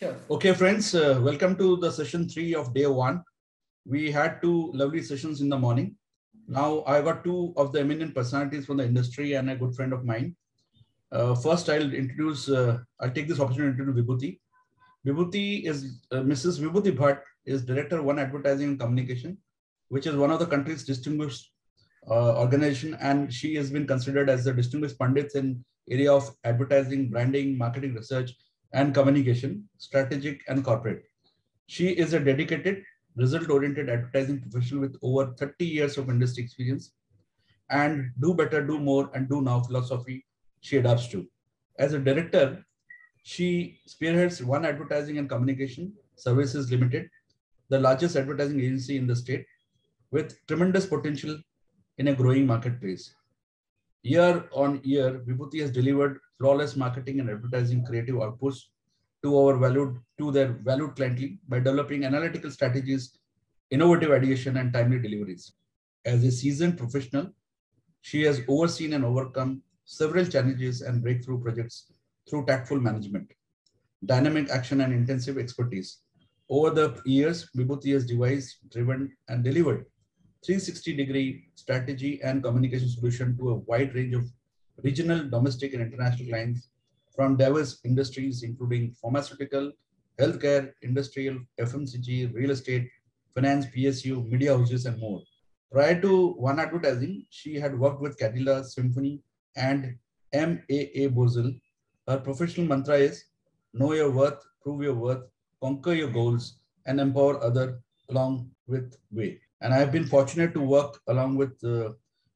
Sure. Okay, friends, welcome to the session 3 of day 1. We had 2 lovely sessions in the morning. Now I got 2 of the eminent personalities from the industry and a good friend of mine. First, I'll take this opportunity to introduce Vibhuti. Vibhuti is Mrs. Vibhuti Bhatt is Director 1 Advertising and Communication, which is one of the country's distinguished organization, and she has been considered as the distinguished pundits in area of advertising, branding, marketing research, and communication, strategic and corporate. She is a dedicated, result-oriented advertising professional with over 30 years of industry experience, and do better, do more, and do now philosophy she adapts to. As a director, she spearheads One Advertising and Communication Services Limited, the largest advertising agency in the state, with tremendous potential in a growing marketplace. Year on year, Vibhuti has delivered flawless marketing and advertising creative outputs to their valued clientele by developing analytical strategies, innovative ideation, and timely deliveries. As a seasoned professional, she has overseen and overcome several challenges and breakthrough projects through tactful management, dynamic action, and intensive expertise. Over the years, Vibhuti has devised, driven, and delivered 360-degree strategy and communication solution to a wide range of regional, domestic, and international clients from diverse industries, including pharmaceutical, healthcare, industrial, FMCG, real estate, finance, PSU, media houses, and more. Prior to One Advertising, she had worked with Cadilla, Symphony, and MAA Bozil. Her professional mantra is know your worth, prove your worth, conquer your goals, and empower others along with way. And I have been fortunate to work along with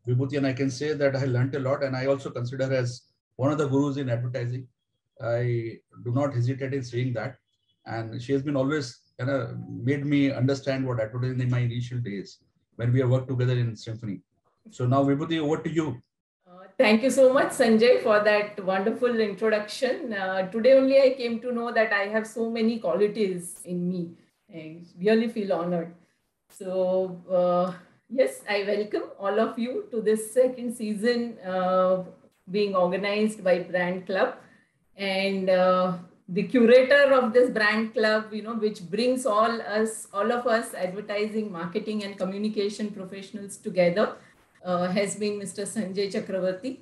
Vibhuti, and I can say that I learned a lot, and I also consider her as one of the gurus in advertising. I do not hesitate in saying that. And she has been always made me understand what advertising in my initial days when we have worked together in Symphony. So now, Vibhuti, over to you. Thank you so much, Sanjay, for that wonderful introduction. Today only I came to know that I have so many qualities in me. I really feel honored. So, yes, I welcome all of you to this second season being organized by Brand Club. And the curator of this Brand Club, which brings all of us advertising, marketing, and communication professionals together, has been Mr. Sanjay Chakravarti.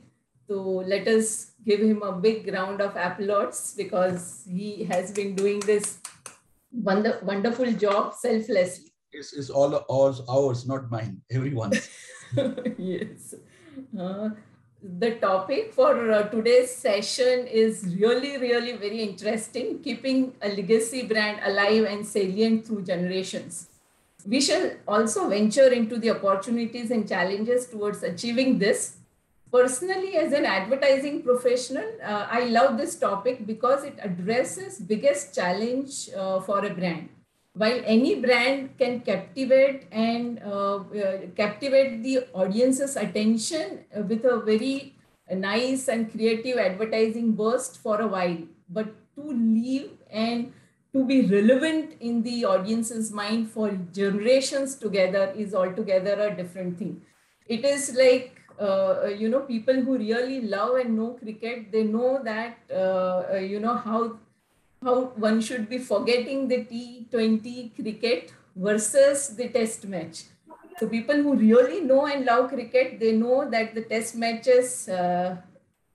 So let us give him a big round of applause because he has been doing this wonderful job selflessly. It's all ours, not mine, everyone's. Yes. The topic for today's session is really, really very interesting, keeping a legacy brand alive and salient through generations. We shall also venture into the opportunities and challenges towards achieving this. Personally, as an advertising professional, I love this topic because it addresses biggest challenge for a brand. While any brand can captivate and captivate the audience's attention with a very nice and creative advertising burst for a while, but to live and to be relevant in the audience's mind for generations together is altogether a different thing. It is like, people who really love and know cricket, they know that, how one should be forgetting the T20 cricket versus the test match. So people who really know and love cricket, they know that the test matches are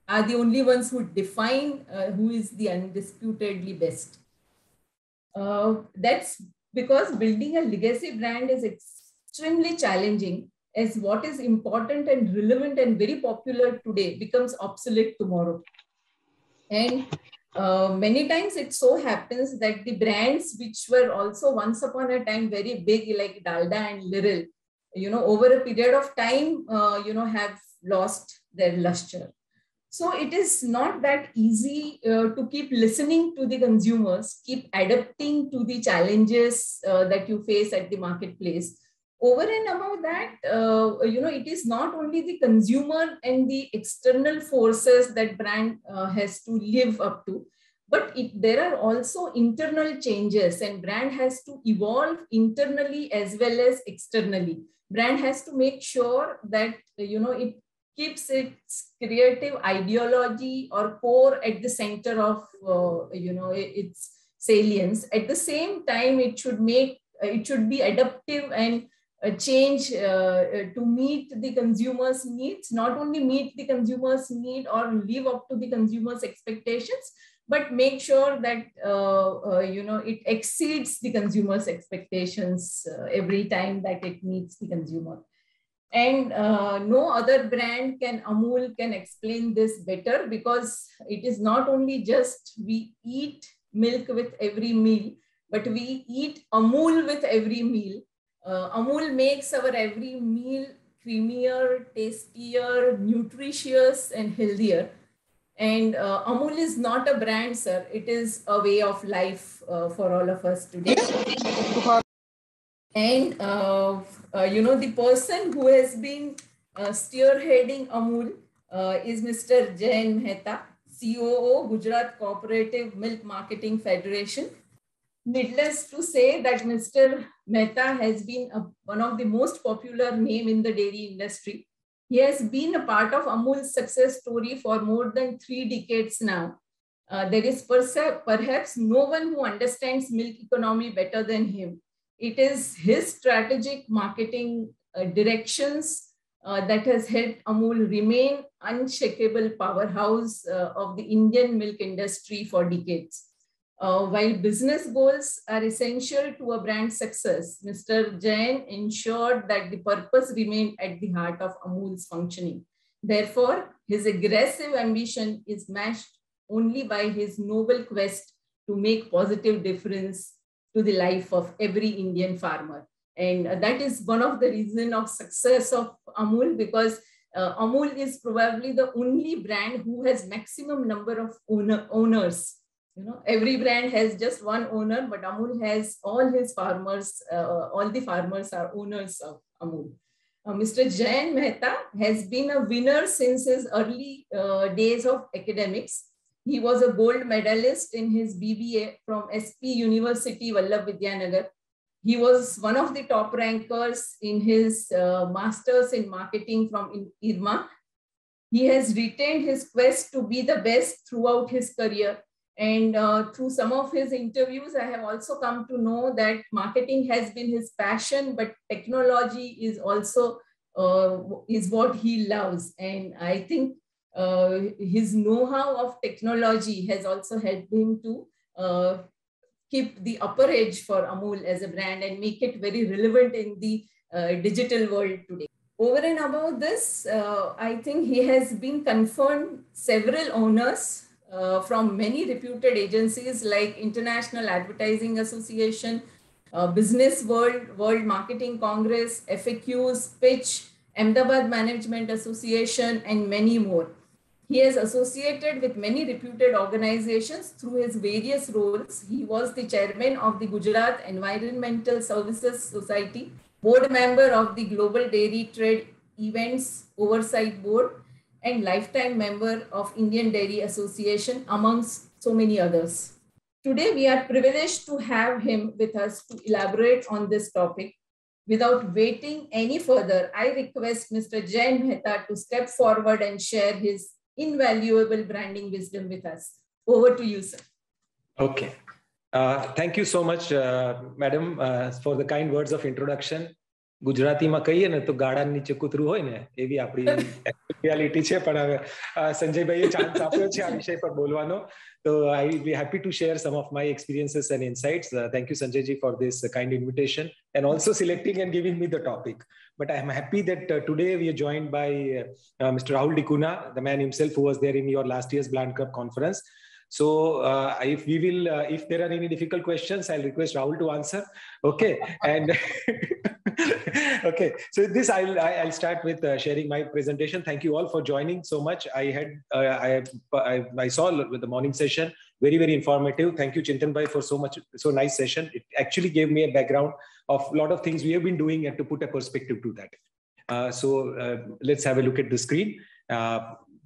the only ones who define who is the undisputedly best. That's because building a legacy brand is extremely challenging, as what is important and relevant and very popular today becomes obsolete tomorrow. And many times it so happens that the brands which were also once upon a time very big, like Dalda and Liril, over a period of time, have lost their luster. So it is not that easy to keep listening to the consumers, keep adapting to the challenges that you face at the marketplace. Over and above that, it is not only the consumer and the external forces that brand has to live up to, but there are also internal changes, and brand has to evolve internally as well as externally. Brand has to make sure that, it keeps its creative ideology or core at the center of, its salience. At the same time, it should be adaptive and change to meet the consumer's needs, not only meet the consumer's need or live up to the consumer's expectations, but make sure that it exceeds the consumer's expectations every time that it meets the consumer. And no other brand Amul can explain this better, because it is not only just we eat milk with every meal, but we eat Amul with every meal. Amul makes our every meal creamier, tastier, nutritious, and healthier. And Amul is not a brand, sir. It is a way of life for all of us today. And the person who has been spearheading Amul is Mr. Jayen Mehta, COO, Gujarat Co-operative Milk Marketing Federation. Needless to say that Mr. Mehta has been one of the most popular name in the dairy industry. He has been a part of Amul's success story for more than 3 decades now. There is perhaps no one who understands milk economy better than him. It is his strategic marketing directions that has helped Amul remain unshakable powerhouse of the Indian milk industry for decades. While business goals are essential to a brand success, Mr. Jain ensured that the purpose remained at the heart of Amul's functioning. Therefore, his aggressive ambition is matched only by his noble quest to make positive difference to the life of every Indian farmer. And that is one of the reasons of success of Amul, because Amul is probably the only brand who has maximum number of owners. Every brand has just one owner, but Amul has all his farmers, all the farmers are owners of Amul. Mr. Jayen Mehta has been a winner since his early days of academics. He was a gold medalist in his BBA from S.P.University, Vallabh Vidyanagar. He was one of the top rankers in his masters in marketing from IRMA. He has retained his quest to be the best throughout his career. And through some of his interviews, I have also come to know that marketing has been his passion, but technology is also is what he loves. And I think his know-how of technology has also helped him to keep the upper edge for Amul as a brand and make it very relevant in the digital world today. Over and above this, I think he has been conferred several honors from many reputed agencies like International Advertising Association, Business World Marketing Congress, FAQs, Pitch, Ahmedabad Management Association, and many more. He is associated with many reputed organizations through his various roles. He was the chairman of the Gujarat Environmental Services Society, board member of the Global Dairy Trade Events Oversight Board, and lifetime member of Indian Dairy Association, amongst so many others. Today, we are privileged to have him with us to elaborate on this topic. Without waiting any further, I request Mr. Jayen Mehta to step forward and share his invaluable branding wisdom with us. Over to you, sir. Okay. Thank you so much, madam, for the kind words of introduction. Gujarati માં કહીએ ને તો ગાડા નીચે કૂતરું હોય ને એવી આપણી રિયાલિટી છે, પણ હવે સંજય ભાઈએ ચાન્સ આપ્યો છે આ વિષય પર બોલવાનો, so I will be happy to share some of my experiences and insights. Thank you, Sanjay ji, for this kind invitation and also selecting and giving me the topic. But I am happy that today we are joined by Mr. Rahul Dikuna, the man himself who was there in your last year's Bland Cup conference. So if there are any difficult questions, I'll request Rahul to answer. Okay. And okay. So this I'll start with sharing my presentation. Thank you all for joining so much. I saw with the morning session, very, very informative. Thank you, Chintan bhai, for so nice session. It actually gave me a background of a lot of things we have been doing and to put a perspective to that. Let's have a look at the screen.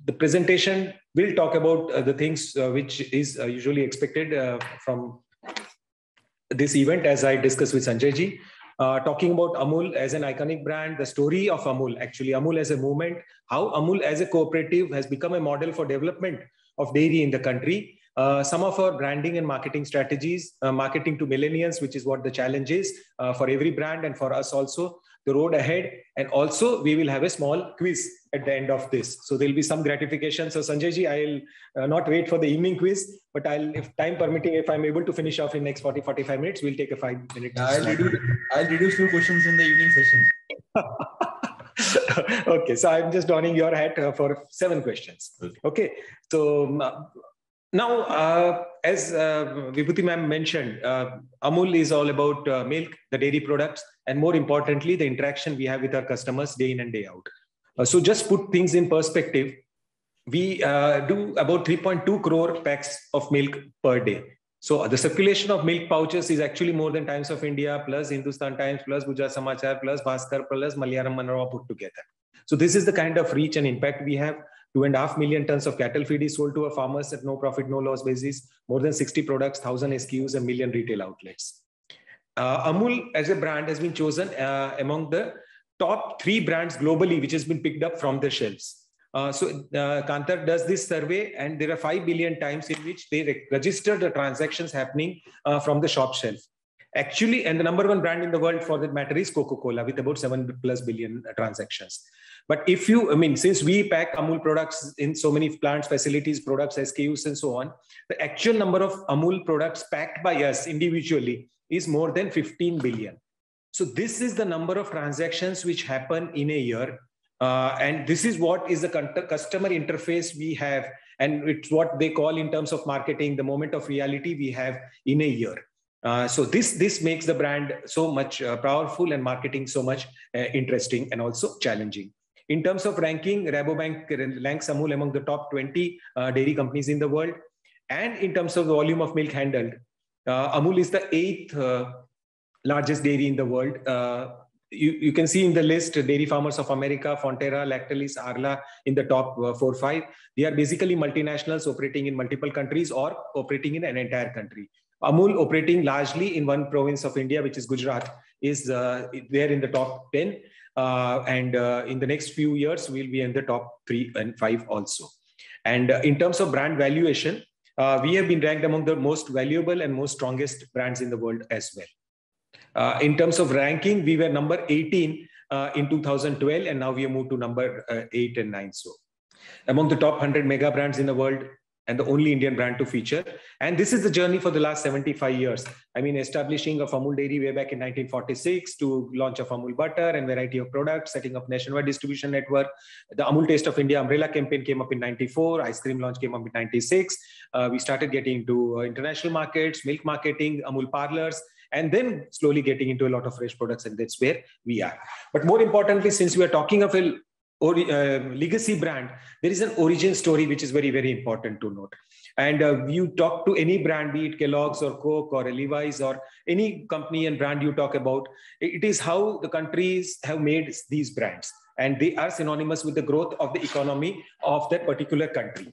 The presentation will talk about the things which is usually expected from this event, as I discussed with Sanjay ji. Talking about Amul as an iconic brand, the story of Amul, actually Amul as a movement, how Amul as a cooperative has become a model for development of dairy in the country, some of our branding and marketing strategies, marketing to millennials, which is what the challenge is for every brand and for us also, the road ahead. And also we will have a small quiz at the end of this. So there'll be some gratification. So Sanjay ji, I'll not wait for the evening quiz, but if time permitting, if I'm able to finish off in next 40-45 minutes, we'll take a 5 minute. I'll reduce 2 questions in the evening session. Okay, so I'm just donning your hat for 7 questions. Okay, so now, as Vibhuti ma'am mentioned, Amul is all about milk, the dairy products, and more importantly, the interaction we have with our customers day in and day out. So just put things in perspective, we do about 3.2 crore packs of milk per day. So the circulation of milk pouches is actually more than Times of India, plus Hindustan Times, plus Gujarat Samachar, plus Bhaskar, plus Malayalam Manora put together. So this is the kind of reach and impact we have. 2.5 million tons of cattle feed is sold to our farmers at no profit, no loss basis. More than 60 products, 1,000 SKUs, and million retail outlets. Amul as a brand has been chosen among the top 3 brands globally, which has been picked up from the shelves. Kantar does this survey, and there are 5 billion times in which they register the transactions happening from the shop shelf. Actually, and the number 1 brand in the world for that matter is Coca-Cola with about 7+ billion transactions. But if you, since we pack Amul products in so many plants, facilities, products, SKUs, and so on, the actual number of Amul products packed by us individually is more than 15 billion. So this is the number of transactions which happen in a year. And this is what is the customer interface we have. And it's what they call in terms of marketing, the moment of reality we have in a year. So this makes the brand so much powerful and marketing so much interesting and also challenging. In terms of ranking, Rabobank ranks Amul among the top 20 dairy companies in the world. And in terms of the volume of milk handled, Amul is the 8th largest dairy in the world. You can see in the list, Dairy Farmers of America, Fonterra, Lactalis, Arla in the top 4-5. They are basically multinationals operating in multiple countries or operating in an entire country. Amul operating largely in one province of India, which is Gujarat, is there in the top 10. And in the next few years, we'll be in the top 3 and 5 also. And in terms of brand valuation, we have been ranked among the most valuable and most strongest brands in the world as well. In terms of ranking, we were number 18 in 2012, and now we have moved to number 8 and 9. So among the top 100 mega brands in the world, and the only Indian brand to feature. And this is the journey for the last 75 years. Establishing of Amul Dairy way back in 1946 to launch of Amul Butter and variety of products, setting up nationwide distribution network. The Amul Taste of India umbrella campaign came up in 94. Ice cream launch came up in 96. We started getting into international markets, milk marketing, Amul parlors, and then slowly getting into a lot of fresh products. And that's where we are. But more importantly, since we are talking of a legacy brand, there is an origin story which is very, very important to note. And you talk to any brand, be it Kellogg's or Coke or Levi's or any company and brand you talk about, it is how the countries have made these brands. And they are synonymous with the growth of the economy of that particular country.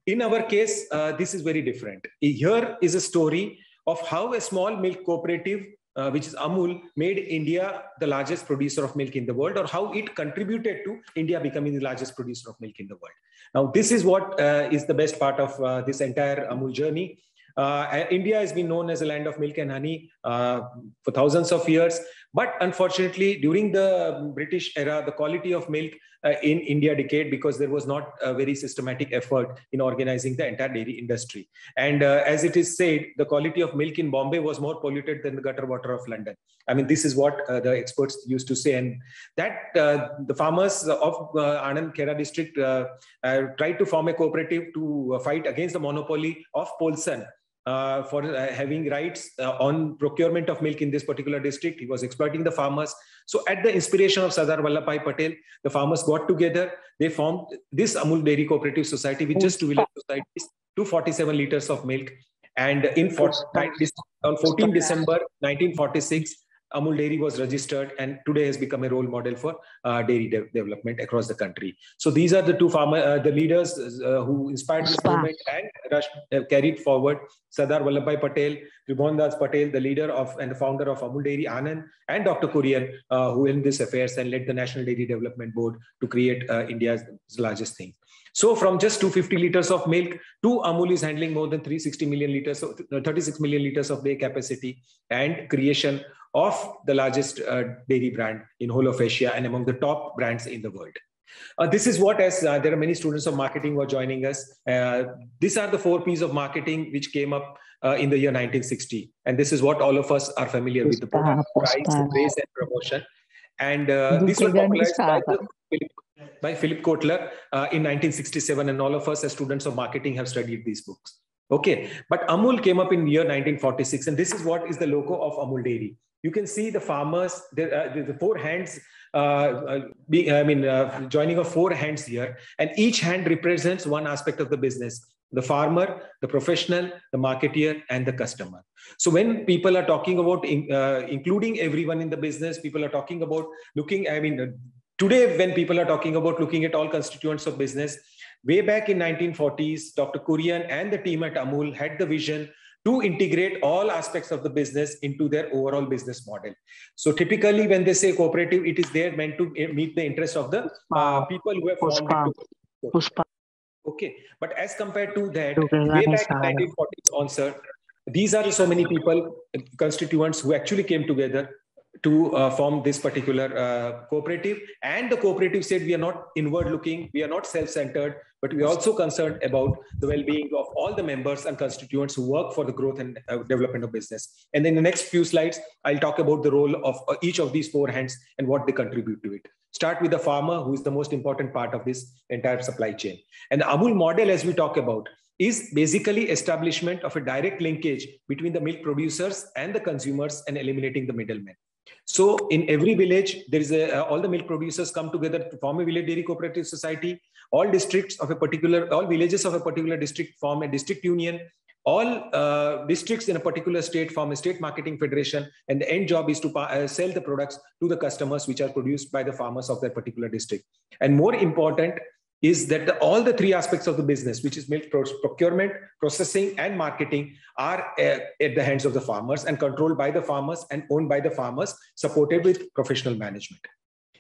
In our case, this is very different. Here is a story of how a small milk cooperative which is Amul, made India the largest producer of milk in the world, or how it contributed to India becoming the largest producer of milk in the world. Now, this is what is the best part of this entire Amul journey. India has been known as a land of milk and honey for thousands of years. But unfortunately, during the British era, the quality of milk in India decayed because there was not a very systematic effort in organizing the entire dairy industry. And as it is said, the quality of milk in Bombay was more polluted than the gutter water of London. This is what the experts used to say. And that the farmers of Anand Khera district tried to form a cooperative to fight against the monopoly of Polson. For having rights on procurement of milk in this particular district. He was exploiting the farmers. So at the inspiration of Sardar Vallabh Patel, the farmers got together. They formed this Amul Dairy Cooperative Society with just 2 village societies, 247 liters of milk. And on 14 December 1946, Amul Dairy was registered and today has become a role model for dairy development across the country. So these are the two the leaders who inspired this movement and carried forward. Sardar Vallabh Patel, Tribhuvan Das Patel, the leader of and the founder of Amul Dairy, Anand, and Dr. Kurian, who in this affairs and led the National Dairy Development Board to create India's largest thing. So from just 250 liters of milk to Amul is handling more than 360 million liters, 36 million liters of day capacity, and creation of the largest dairy brand in whole of Asia and among the top brands in the world. This is what, as there are many students of marketing who are joining us, these are the 4 P's of marketing which came up in the year 1960. And this is what all of us are familiar with: the product, price, praise, and promotion. And these were popularized by Philip Kotler in 1967. And all of us as students of marketing have studied these books. Okay, but Amul came up in year 1946. And this is what is the logo of Amul Dairy. You can see the farmers, the 4 hands, joining of 4 hands here, and each hand represents one aspect of the business: the farmer, the professional, the marketeer, and the customer. So when people are talking about including everyone in the business, people are talking about today when people are talking about looking at all constituents of business, way back in 1940s, Dr. Kurian and the team at Amul had the vision to integrate all aspects of the business into their overall business model. So typically when they say cooperative, it is there meant to meet the interest of the people who have formed it. Okay, but as compared to that, way back in 1940s onset, these are so many people, constituents who actually came together to form this particular cooperative. And the cooperative said, we are not inward looking, we are not self-centered, but we are also concerned about the well-being of all the members and constituents who work for the growth and development of business. And in the next few slides, I'll talk about the role of each of these 4 hands and what they contribute to it. Start with the farmer, who is the most important part of this entire supply chain. And the Amul model, as we talk about, is basically establishment of a direct linkage between the milk producers and the consumers and eliminating the middlemen. So in every village, there is all the milk producers come together to form a village dairy cooperative society. All villages of a particular district form a district union. All districts in a particular state form a state marketing federation. And the end job is to sell the products to the customers which are produced by the farmers of that particular district. And more important is that all the 3 aspects of the business, which is milk procurement, processing, and marketing, are at the hands of the farmers and controlled by the farmers and owned by the farmers, supported with professional management.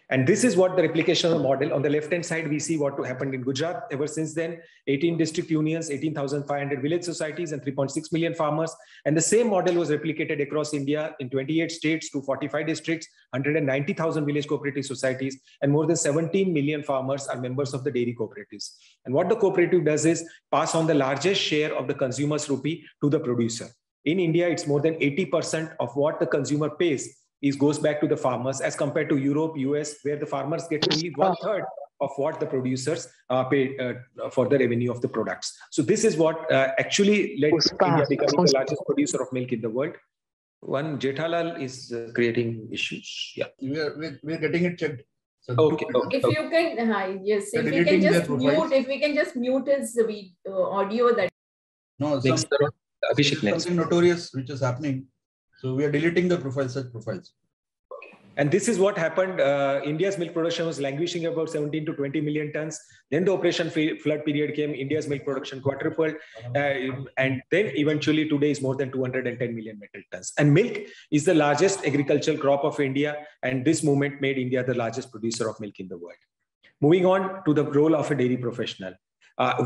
And this is what the replication of the model. On the left-hand side, we see what happened in Gujarat. Ever since then, 18 district unions, 18,500 village societies, and 3.6 million farmers. And the same model was replicated across India in 28 states, to 45 districts, 190,000 village cooperative societies, and more than 17 million farmers are members of the dairy cooperatives. And what the cooperative does is pass on the largest share of the consumer's rupee to the producer. In India, it's more than 80% of what the consumer pays goes back to the farmers, as compared to Europe, US, where the farmers get only 1/3 of what the producers pay for the revenue of the products. So this is what actually led to India becoming the largest producer of milk in the world. One Jethalal is creating issues. Yeah, we're getting it checked. So okay. If you can, yes, if we can just mute his audio. That something notorious which is happening. So we are deleting the such profiles. And this is what happened. India's milk production was languishing about 17 to 20 million tons. Then the Operation Flood period came. India's milk production quadrupled. And then eventually today is more than 210 million metric tons. And milk is the largest agricultural crop of India. And this movement made India the largest producer of milk in the world. Moving on to the role of a dairy professional.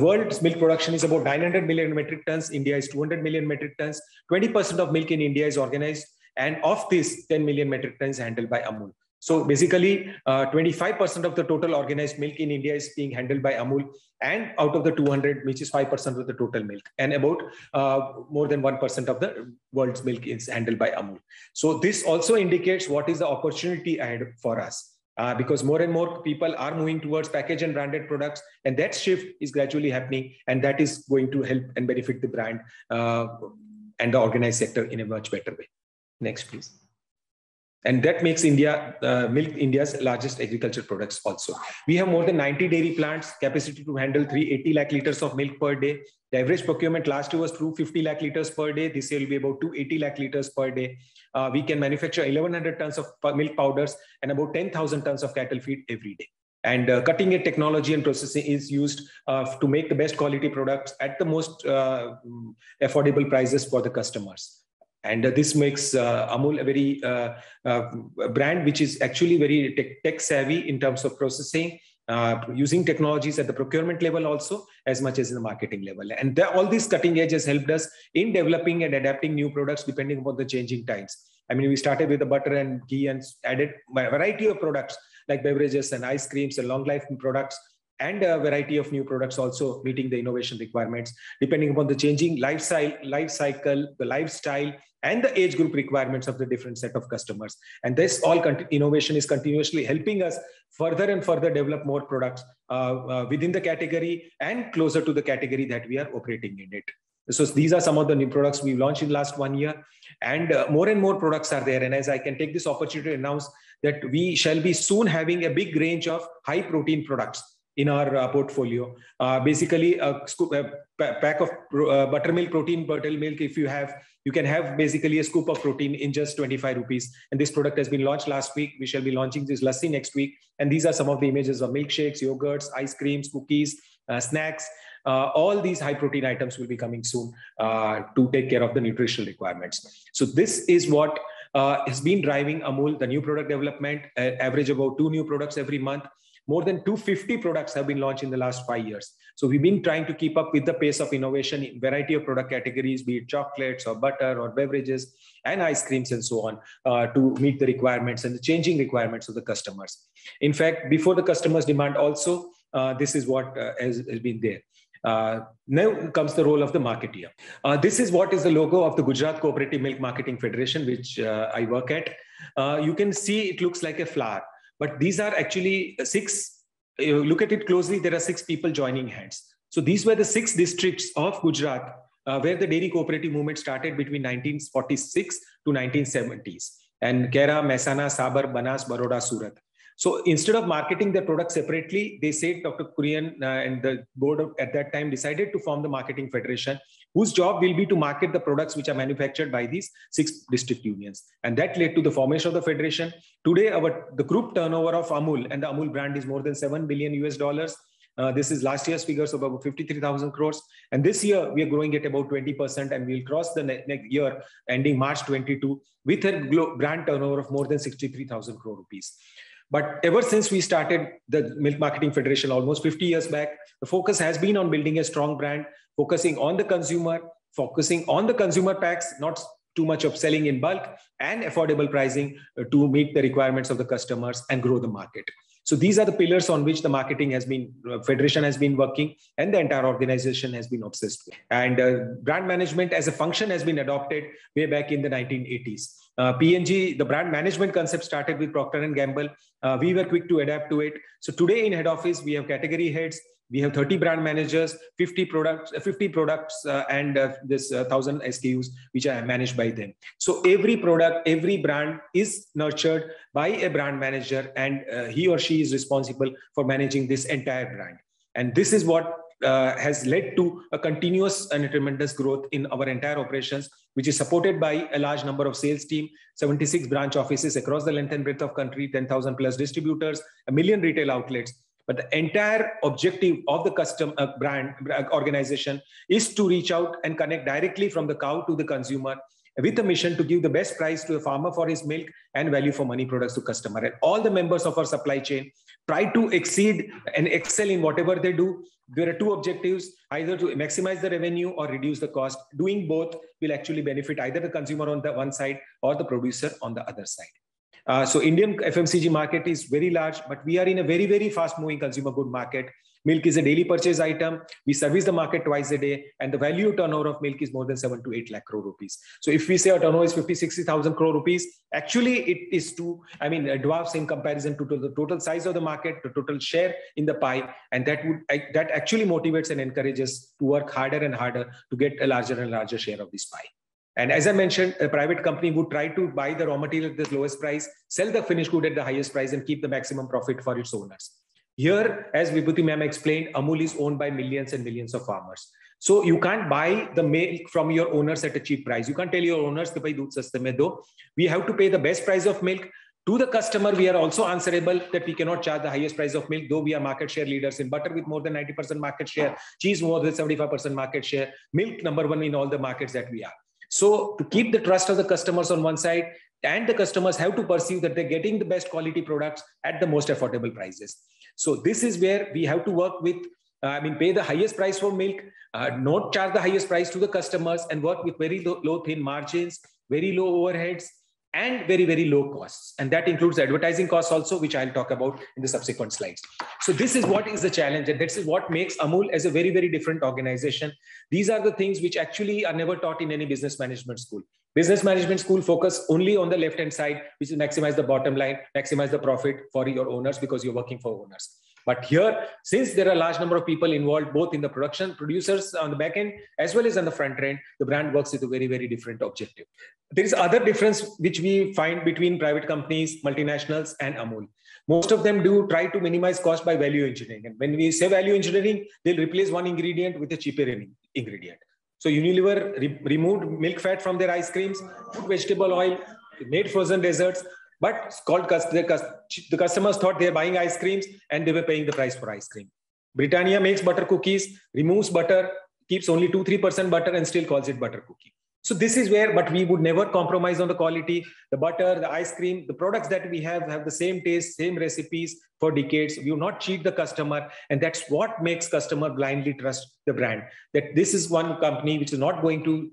World's milk production is about 900 million metric tons. India is 200 million metric tons. 20% of milk in India is organized. And of this, 10 million metric tons handled by Amul. So basically, 25% of the total organized milk in India is being handled by Amul. And out of the 200, which is 5% of the total milk. And about more than 1% of the world's milk is handled by Amul. So this also indicates what is the opportunity ahead for us. Because more and more people are moving towards packaged and branded products, and that shift is gradually happening, and that is going to help and benefit the brand and the organized sector in a much better way. Next, please. And that makes India, milk India's largest agriculture products also. We have more than 90 dairy plants, capacity to handle 380 lakh liters of milk per day. The average procurement last year was 250 lakh liters per day. This year will be about 280 lakh liters per day. We can manufacture 1,100 tons of milk powders and about 10,000 tons of cattle feed every day. And cutting edge technology and processing is used to make the best quality products at the most affordable prices for the customers. And this makes Amul a very brand which is actually very tech savvy in terms of processing using technologies at the procurement level also, as much as in the marketing level. And all these cutting edge has helped us in developing and adapting new products depending upon the changing times. I mean, we started with the butter and ghee and added a variety of products like beverages and ice creams and long life products, and a variety of new products also meeting the innovation requirements, depending upon the changing life cycle, the lifestyle, and the age group requirements of the different set of customers. And this all innovation is continuously helping us further and further develop more products within the category and closer to the category that we are operating in it. So these are some of the new products we've launched in the last 1 year, and more products are there. And as I can take this opportunity to announce that we shall be soon having a big range of high protein products in our portfolio. Basically, a pack of buttermilk, protein buttermilk, if you have, you can have basically a scoop of protein in just 25 rupees. And this product has been launched last week. We shall be launching this lassi next week. And these are some of the images of milkshakes, yogurts, ice creams, cookies, snacks. All these high protein items will be coming soon to take care of the nutritional requirements. So this is what has been driving Amul, the new product development, average about 2 new products every month. More than 250 products have been launched in the last 5 years. So we've been trying to keep up with the pace of innovation in variety of product categories, be it chocolates or butter or beverages and ice creams and so on, to meet the requirements and the changing requirements of the customers. In fact, before the customers' demand also, this is what has been there. Now comes the role of the marketeer. This is what is the logo of the Gujarat Co-operative Milk Marketing Federation, which I work at. You can see it looks like a flower. But these are actually 6, look at it closely, there are 6 people joining hands. So these were the 6 districts of Gujarat where the dairy cooperative movement started between 1946 to 1970s. And Kera, Mehsana, Sabar, Banas, Baroda, Surat. So instead of marketing their products separately, they said Dr. Kurian and the board at that time decided to form the marketing federation, whose job will be to market the products which are manufactured by these 6 district unions. And that led to the formation of the federation. Today, the group turnover of Amul and the Amul brand is more than $7 billion US. This is last year's figures of about 53,000 crores. And this year, we are growing at about 20%, and we'll cross the next year ending March 22 with a brand turnover of more than 63,000 crore rupees. But ever since we started the Milk Marketing Federation almost 50 years back, the focus has been on building a strong brand, focusing on the consumer, focusing on the consumer packs, not too much of selling in bulk, and affordable pricing to meet the requirements of the customers and grow the market. So these are the pillars on which the marketing has been, federation has been working, and the entire organization has been obsessed with. And brand management as a function has been adopted way back in the 1980s. PNG, the brand management concept started with Procter & Gamble. We were quick to adapt to it. So today in head office, we have category heads, we have 30 brand managers, 50 products, and this 1,000 SKUs, which are managed by them. So every product, every brand is nurtured by a brand manager, and he or she is responsible for managing this entire brand. And this is what has led to a continuous and a tremendous growth in our entire operations, which is supported by a large number of sales team, 76 branch offices across the length and breadth of country, 10,000 plus distributors, 1 million retail outlets. But the entire objective of the custom brand organization is to reach out and connect directly from the cow to the consumer with a mission to give the best price to the farmer for his milk and value for money products to customer. And all the members of our supply chain try to exceed and excel in whatever they do. There are 2 objectives, either to maximize the revenue or reduce the cost. Doing both will actually benefit either the consumer on the one side or the producer on the other side. So Indian FMCG market is very large, but we are in a very, very fast moving consumer good market. Milk is a daily purchase item. We service the market twice a day, and the value turnover of milk is more than 7 to 8 lakh crore rupees. So if we say our turnover is 50-60,000 crore rupees, actually it is dwarfs in comparison to the total size of the market, the total share in the pie, and that actually motivates and encourages to work harder and harder to get a larger and larger share of this pie. And as I mentioned, a private company would try to buy the raw material at the lowest price, sell the finished good at the highest price, and keep the maximum profit for its owners. Here, as Vibhuti ma'am explained, Amul is owned by millions and millions of farmers. So you can't buy the milk from your owners at a cheap price. You can't tell your owners to buy doodh saste mein do. We have to pay the best price of milk. To the customer, we are also answerable that we cannot charge the highest price of milk, though we are market share leaders in butter with more than 90% market share, cheese more than 75% market share, milk #1 in all the markets that we are. So to keep the trust of the customers on one side, and the customers have to perceive that they're getting the best quality products at the most affordable prices. So this is where we have to work with, pay the highest price for milk, not charge the highest price to the customers, and work with very low thin margins, very low overheads, and very, very low costs. And that includes advertising costs also, which I'll talk about in the subsequent slides. So this is what is the challenge. And this is what makes Amul as a very, very different organization. These are the things which actually are never taught in any business management school. Business management school focus only on the left-hand side, which is maximize the bottom line, maximize the profit for your owners because you're working for owners. But here, since there are a large number of people involved, both in the production, producers on the back end, as well as on the front end, the brand works with a very, very different objective. There is other difference which we find between private companies, multinationals, and Amul. Most of them do try to minimize cost by value engineering. And when we say value engineering, they'll replace one ingredient with a cheaper ingredient. So Unilever removed milk fat from their ice creams, put vegetable oil, made frozen desserts, but it's called the customers thought they're buying ice creams and they were paying the price for ice cream. Britannia makes butter cookies, removes butter, keeps only 2-3% butter and still calls it butter cookie. So this is where, but we would never compromise on the quality. The butter, the ice cream, the products that we have the same taste, same recipes for decades. We will not cheat the customer. And that's what makes customer blindly trust the brand. That this is one company which is not going to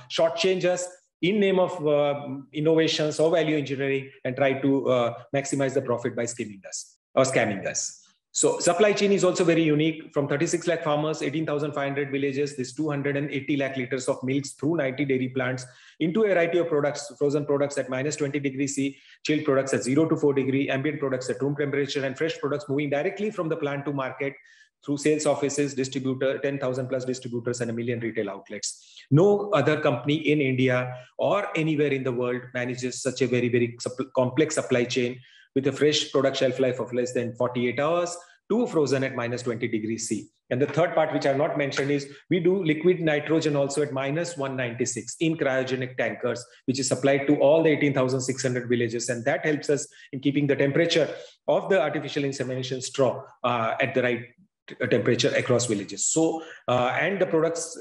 shortchange us in name of innovations or value engineering and try to maximize the profit by skimming us or scamming us. So supply chain is also very unique. From 36 lakh farmers, 18,500 villages, this 280 lakh liters of milks through 90 dairy plants into a variety of products, frozen products at -20 degrees C, chilled products at 0 to 4 degrees, ambient products at room temperature, and fresh products moving directly from the plant to market through sales offices, 10,000 plus distributors, and 1 million retail outlets. No other company in India or anywhere in the world manages such a very, very complex supply chain with a fresh product shelf life of less than 48 hours to frozen at -20 degrees C. And the third part, which I've not mentioned, is we do liquid nitrogen also at -196 in cryogenic tankers, which is supplied to all the 18,600 villages. And that helps us in keeping the temperature of the artificial insemination straw at the right temperature across villages. So, and the products,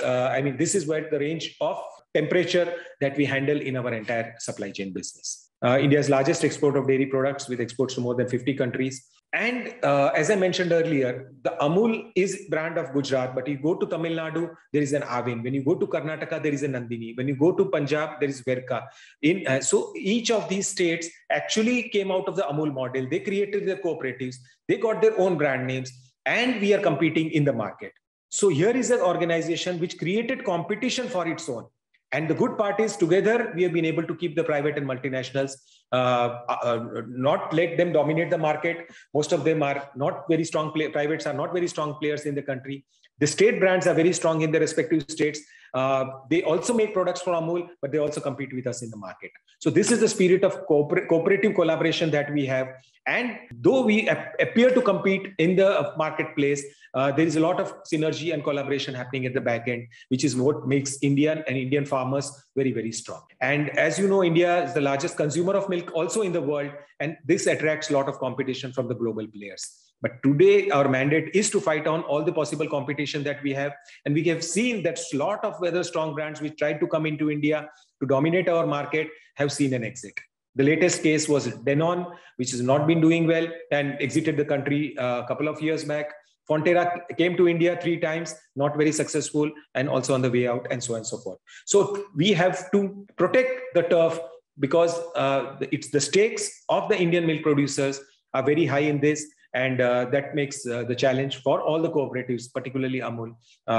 this is where the range of temperature that we handle in our entire supply chain business. India's largest export of dairy products with exports to more than 50 countries. And as I mentioned earlier, the Amul is brand of Gujarat, but you go to Tamil Nadu, there is an Avin. When you go to Karnataka, there is a Nandini. When you go to Punjab, there is Verka. So each of these states actually came out of the Amul model. They created their cooperatives. They got their own brand names, and we are competing in the market. So here is an organization which created competition for its own. And the good part is together, we have been able to keep the private and multinationals, not let them dominate the market. Most of them are not very strong, privates are not very strong players in the country. The state brands are very strong in their respective states. They also make products for Amul, but they also compete with us in the market. So this is the spirit of cooperative collaboration that we have. And though we appear to compete in the marketplace, there is a lot of synergy and collaboration happening at the back end, which is what makes Indian farmers very, very strong. And as you know, India is the largest consumer of milk also in the world, and this attracts a lot of competition from the global players. But today, our mandate is to fight on all the possible competition that we have. And we have seen that a lot of other strong brands which tried to come into India to dominate our market have seen an exit. The latest case was Danone, which has not been doing well and exited the country a couple of years back. Fonterra came to India 3 times, not very successful, and also on the way out, and so on and so forth. So we have to protect the turf because it's the stakes of the Indian milk producers are very high in this. And that makes the challenge for all the cooperatives, particularly Amul,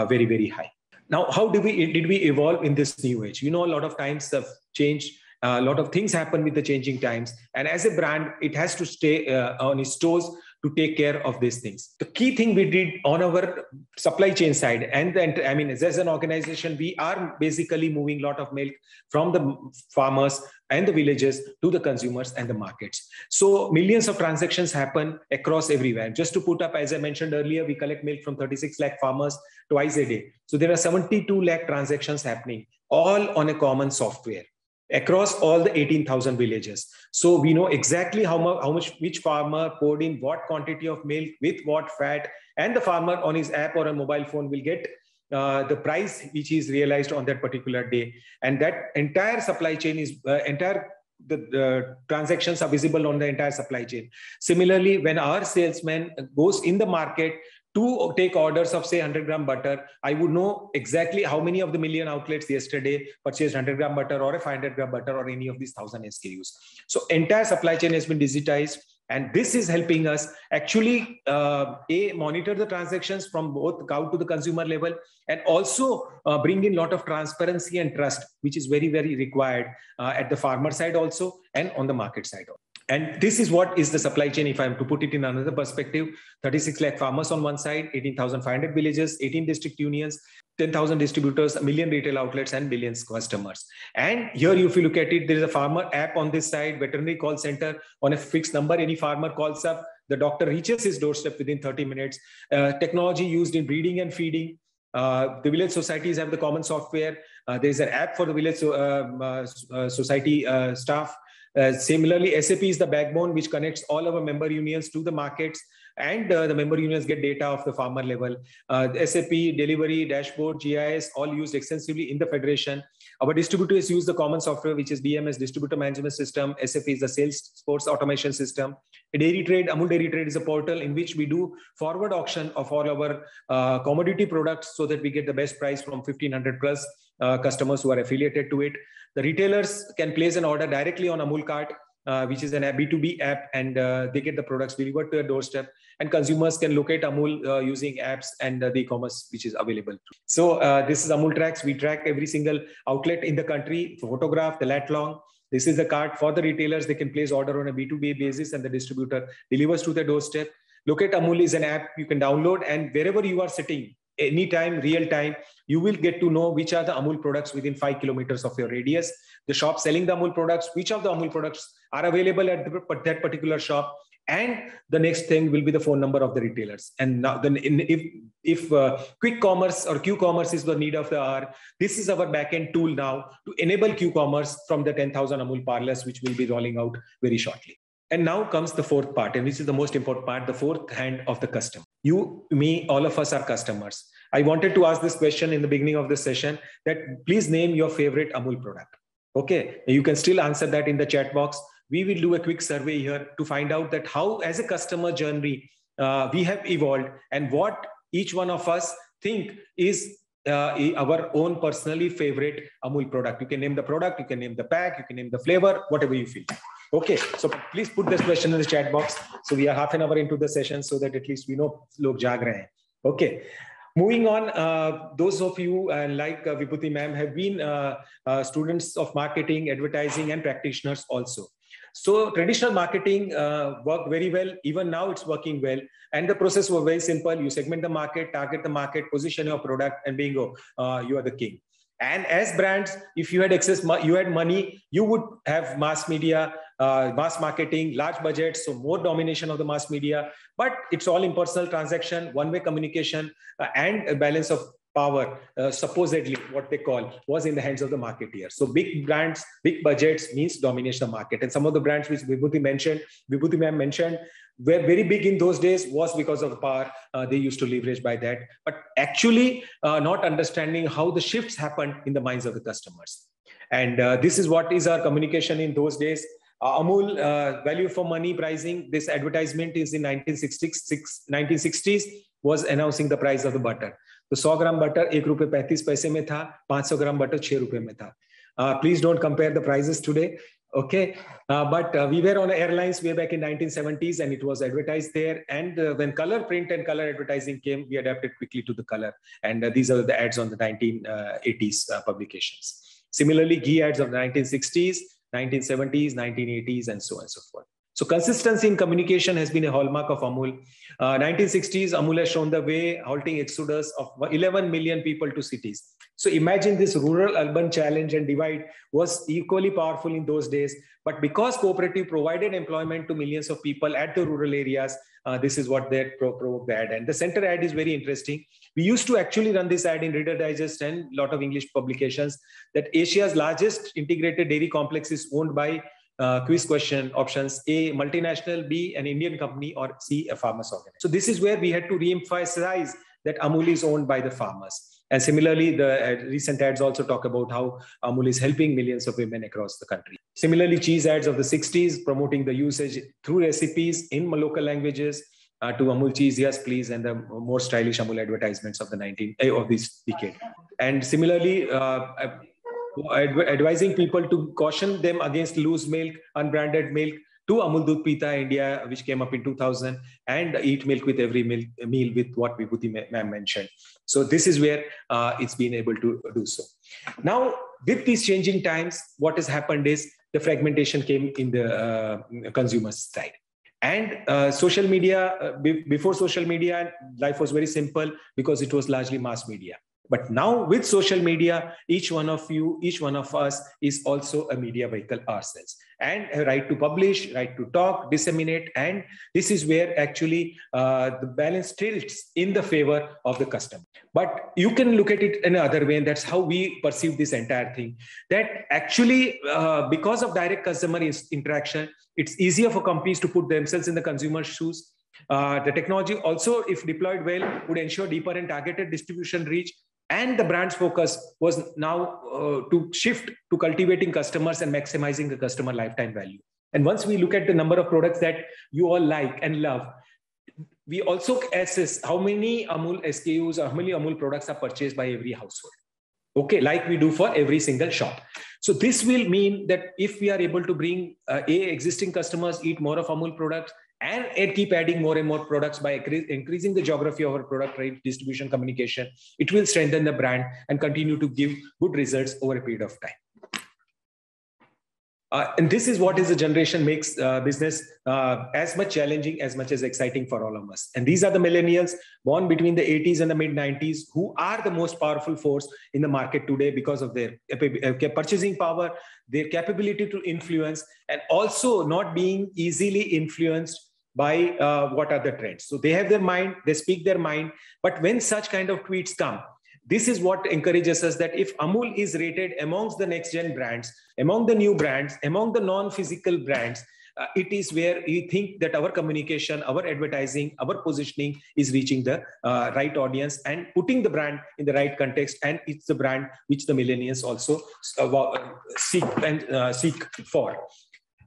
very, very high. Now, how did we evolve in this new age? You know, a lot of times have changed. A lot of things happen with the changing times. And as a brand, it has to stay on its toes to take care of these things. The key thing we did on our supply chain side, and as an organization, we are basically moving a lot of milk from the farmers and the villages to the consumers and the markets. So millions of transactions happen across everywhere. Just to put up, as I mentioned earlier, we collect milk from 36 lakh farmers twice a day. So there are 72 lakh transactions happening, all on a common software across all the 18,000 villages. So we know exactly how much which farmer poured in what quantity of milk with what fat, and the farmer on his app or a mobile phone will get the price which is realized on that particular day. And that entire supply chain is entire the transactions are visible on the entire supply chain. Similarly, when our salesman goes in the market to take orders of say 100-gram butter, I would know exactly how many of the million outlets yesterday purchased 100-gram butter or a 500-gram butter or any of these 1,000 SKUs. So entire supply chain has been digitized. And this is helping us actually monitor the transactions from both cow to the consumer level, and also bring in a lot of transparency and trust, which is very, very required at the farmer side also and on the market side also. And this is what is the supply chain. If I am to put it in another perspective, 36 lakh farmers on one side, 18,500 villages, 18 district unions, 10,000 distributors, a million retail outlets, and billions customers. And here, if you look at it, there is a farmer app on this side, veterinary call center on a fixed number. Any farmer calls up, the doctor reaches his doorstep within 30 minutes. Technology used in breeding and feeding. The village societies have the common software. There is an app for the village society staff. Similarly, SAP is the backbone which connects all our member unions to the markets, and the member unions get data of the farmer level. SAP, delivery, dashboard, GIS, all used extensively in the federation. Our distributors use the common software, which is DMS, Distributor Management System. SAP is the Sales Force Automation System. A dairy trade, Amul Dairy Trade is a portal in which we do forward auction of all our commodity products so that we get the best price from 1,500 plus customers who are affiliated to it. The retailers can place an order directly on Amul Cart, which is an B2B app, and they get the products delivered to their doorstep. And consumers can locate Amul using apps and the e-commerce which is available too. So this is Amul Tracks. We track every single outlet in the country, photograph, the lat long. This is the card for the retailers. They can place order on a B2B basis and the distributor delivers to their doorstep. Locate Amul is an app you can download, and wherever you are sitting, anytime, real time, you will get to know which are the Amul products within 5 kilometers of your radius. The shop selling the Amul products, which of the Amul products are available at that particular shop. And the next thing will be the phone number of the retailers. And now, then if quick commerce or Q-commerce is the need of the hour, this is our backend tool now to enable Q-commerce from the 10,000 Amul parlors, which will be rolling out very shortly. And now comes the fourth part, and which is the most important part, the fourth hand of the customer. You, me, all of us are customers. I wanted to ask this question in the beginning of the session, that please name your favorite Amul product. Okay, you can still answer that in the chat box. We will do a quick survey here to find out that how, as a customer journey, we have evolved, and what each one of us think is our own personally favorite Amul product. You can name the product, you can name the pack, you can name the flavor, whatever you feel. Okay, so please put this question in the chat box. So we are half an hour into the session, so that at least we know log jaag rahe hain. Okay. Moving on, those of you like Vibhuti ma'am have been students of marketing, advertising, and practitioners also. So traditional marketing worked very well. Even now it's working well. And the process was very simple. You segment the market, target the market, position your product, and bingo, you are the king. And as brands, if you had access, you had money, you would have mass media, mass marketing, large budgets, so more domination of the mass media. But it's all impersonal transaction, one-way communication, and a balance of power, supposedly what they call, was in the hands of the marketeer. So big brands, big budgets means domination of market. And some of the brands which Vibhuti ma'am mentioned, were very big in those days was because of the power they used to leverage by that. But actually not understanding how the shifts happened in the minds of the customers. And this is what is our communication in those days. Amul value for money pricing, this advertisement is in 1960s, was announcing the price of the butter. So 100 gram butter, ₹1.35 mein tha, 500 gram butter, ₹6 mein tha. Please don't compare the prices today. Okay, but we were on airlines way back in 1970s, and it was advertised there. And when color print and color advertising came, we adapted quickly to the color. And these are the ads on the 1980s publications. Similarly, ghee ads of the 1960s, 1970s, 1980s, and so on and so forth. So consistency in communication has been a hallmark of Amul. 1960s, Amul has shown the way, halting exodus of 11 million people to cities. So imagine this rural-urban challenge and divide was equally powerful in those days. But because cooperative provided employment to millions of people at the rural areas, this is what they provoked the ad. And the center ad is very interesting. We used to actually run this ad in Reader Digest and a lot of English publications, that Asia's largest integrated dairy complex is owned by quiz question options: A, multinational; B, an Indian company; or C, a farmers organization. So this is where we had to re-emphasize that Amul is owned by the farmers. And similarly, the recent ads also talk about how Amul is helping millions of women across the country. Similarly, cheese ads of the 60s promoting the usage through recipes in local languages to Amul cheese, yes please, and the more stylish Amul advertisements of of this decade. And similarly, advising people to caution them against loose milk, unbranded milk, to Amul Dudh Pita India, which came up in 2000, and eat milk with every meal with what Vibhuti ma'am mentioned. So this is where it's been able to do so. Now, with these changing times, what has happened is the fragmentation came in the consumer side. And social media, before social media, life was very simple because it was largely mass media. But now with social media, each one of you, each one of us is also a media vehicle ourselves, and a right to publish, right to talk, disseminate. And this is where actually the balance tilts in the favor of the customer. But you can look at it in another way, and that's how we perceive this entire thing. That actually, because of direct customer interaction, it's easier for companies to put themselves in the consumer's shoes. The technology also, if deployed well, would ensure deeper and targeted distribution reach. And the brand's focus was now to shift to cultivating customers and maximizing the customer lifetime value. And once we look at the number of products that you all like and love, we also assess how many Amul SKUs or how many Amul products are purchased by every household. Okay, like we do for every single shop. So this will mean that if we are able to bring existing customers eat more of Amul products, and keep adding more and more products by increasing the geography of our product range, distribution, communication, it will strengthen the brand and continue to give good results over a period of time. And this is what is the generation makes business as much challenging, as much as exciting for all of us. And these are the millennials born between the 80s and the mid 90s, who are the most powerful force in the market today because of their purchasing power, their capability to influence, and also not being easily influenced by what are the trends. So they have their mind, they speak their mind, but when such kind of tweets come, this is what encourages us that if Amul is rated amongst the next gen brands, among the new brands, among the non-physical brands, it is where we think that our communication, our advertising, our positioning is reaching the right audience and putting the brand in the right context. And it's the brand which the millennials also seek for.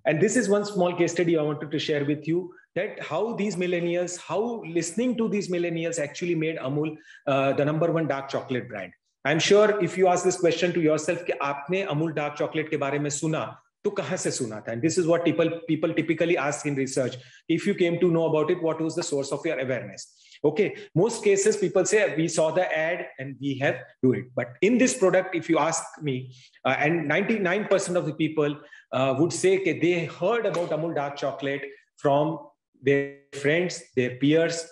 And this is one small case study I wanted to share with you, that how these millennials, how listening to these millennials actually made Amul the #1 dark chocolate brand. I'm sure if you ask this question to yourself, कि आपने Amul dark chocolate के बारे में सुना, तो कहाँ से सुना था? And this is what people typically ask in research. If you came to know about it, what was the source of your awareness? Okay, most cases people say we saw the ad and we have do it. But in this product, if you ask me, and 99% of the people would say that they heard about Amul dark chocolate from their friends, their peers,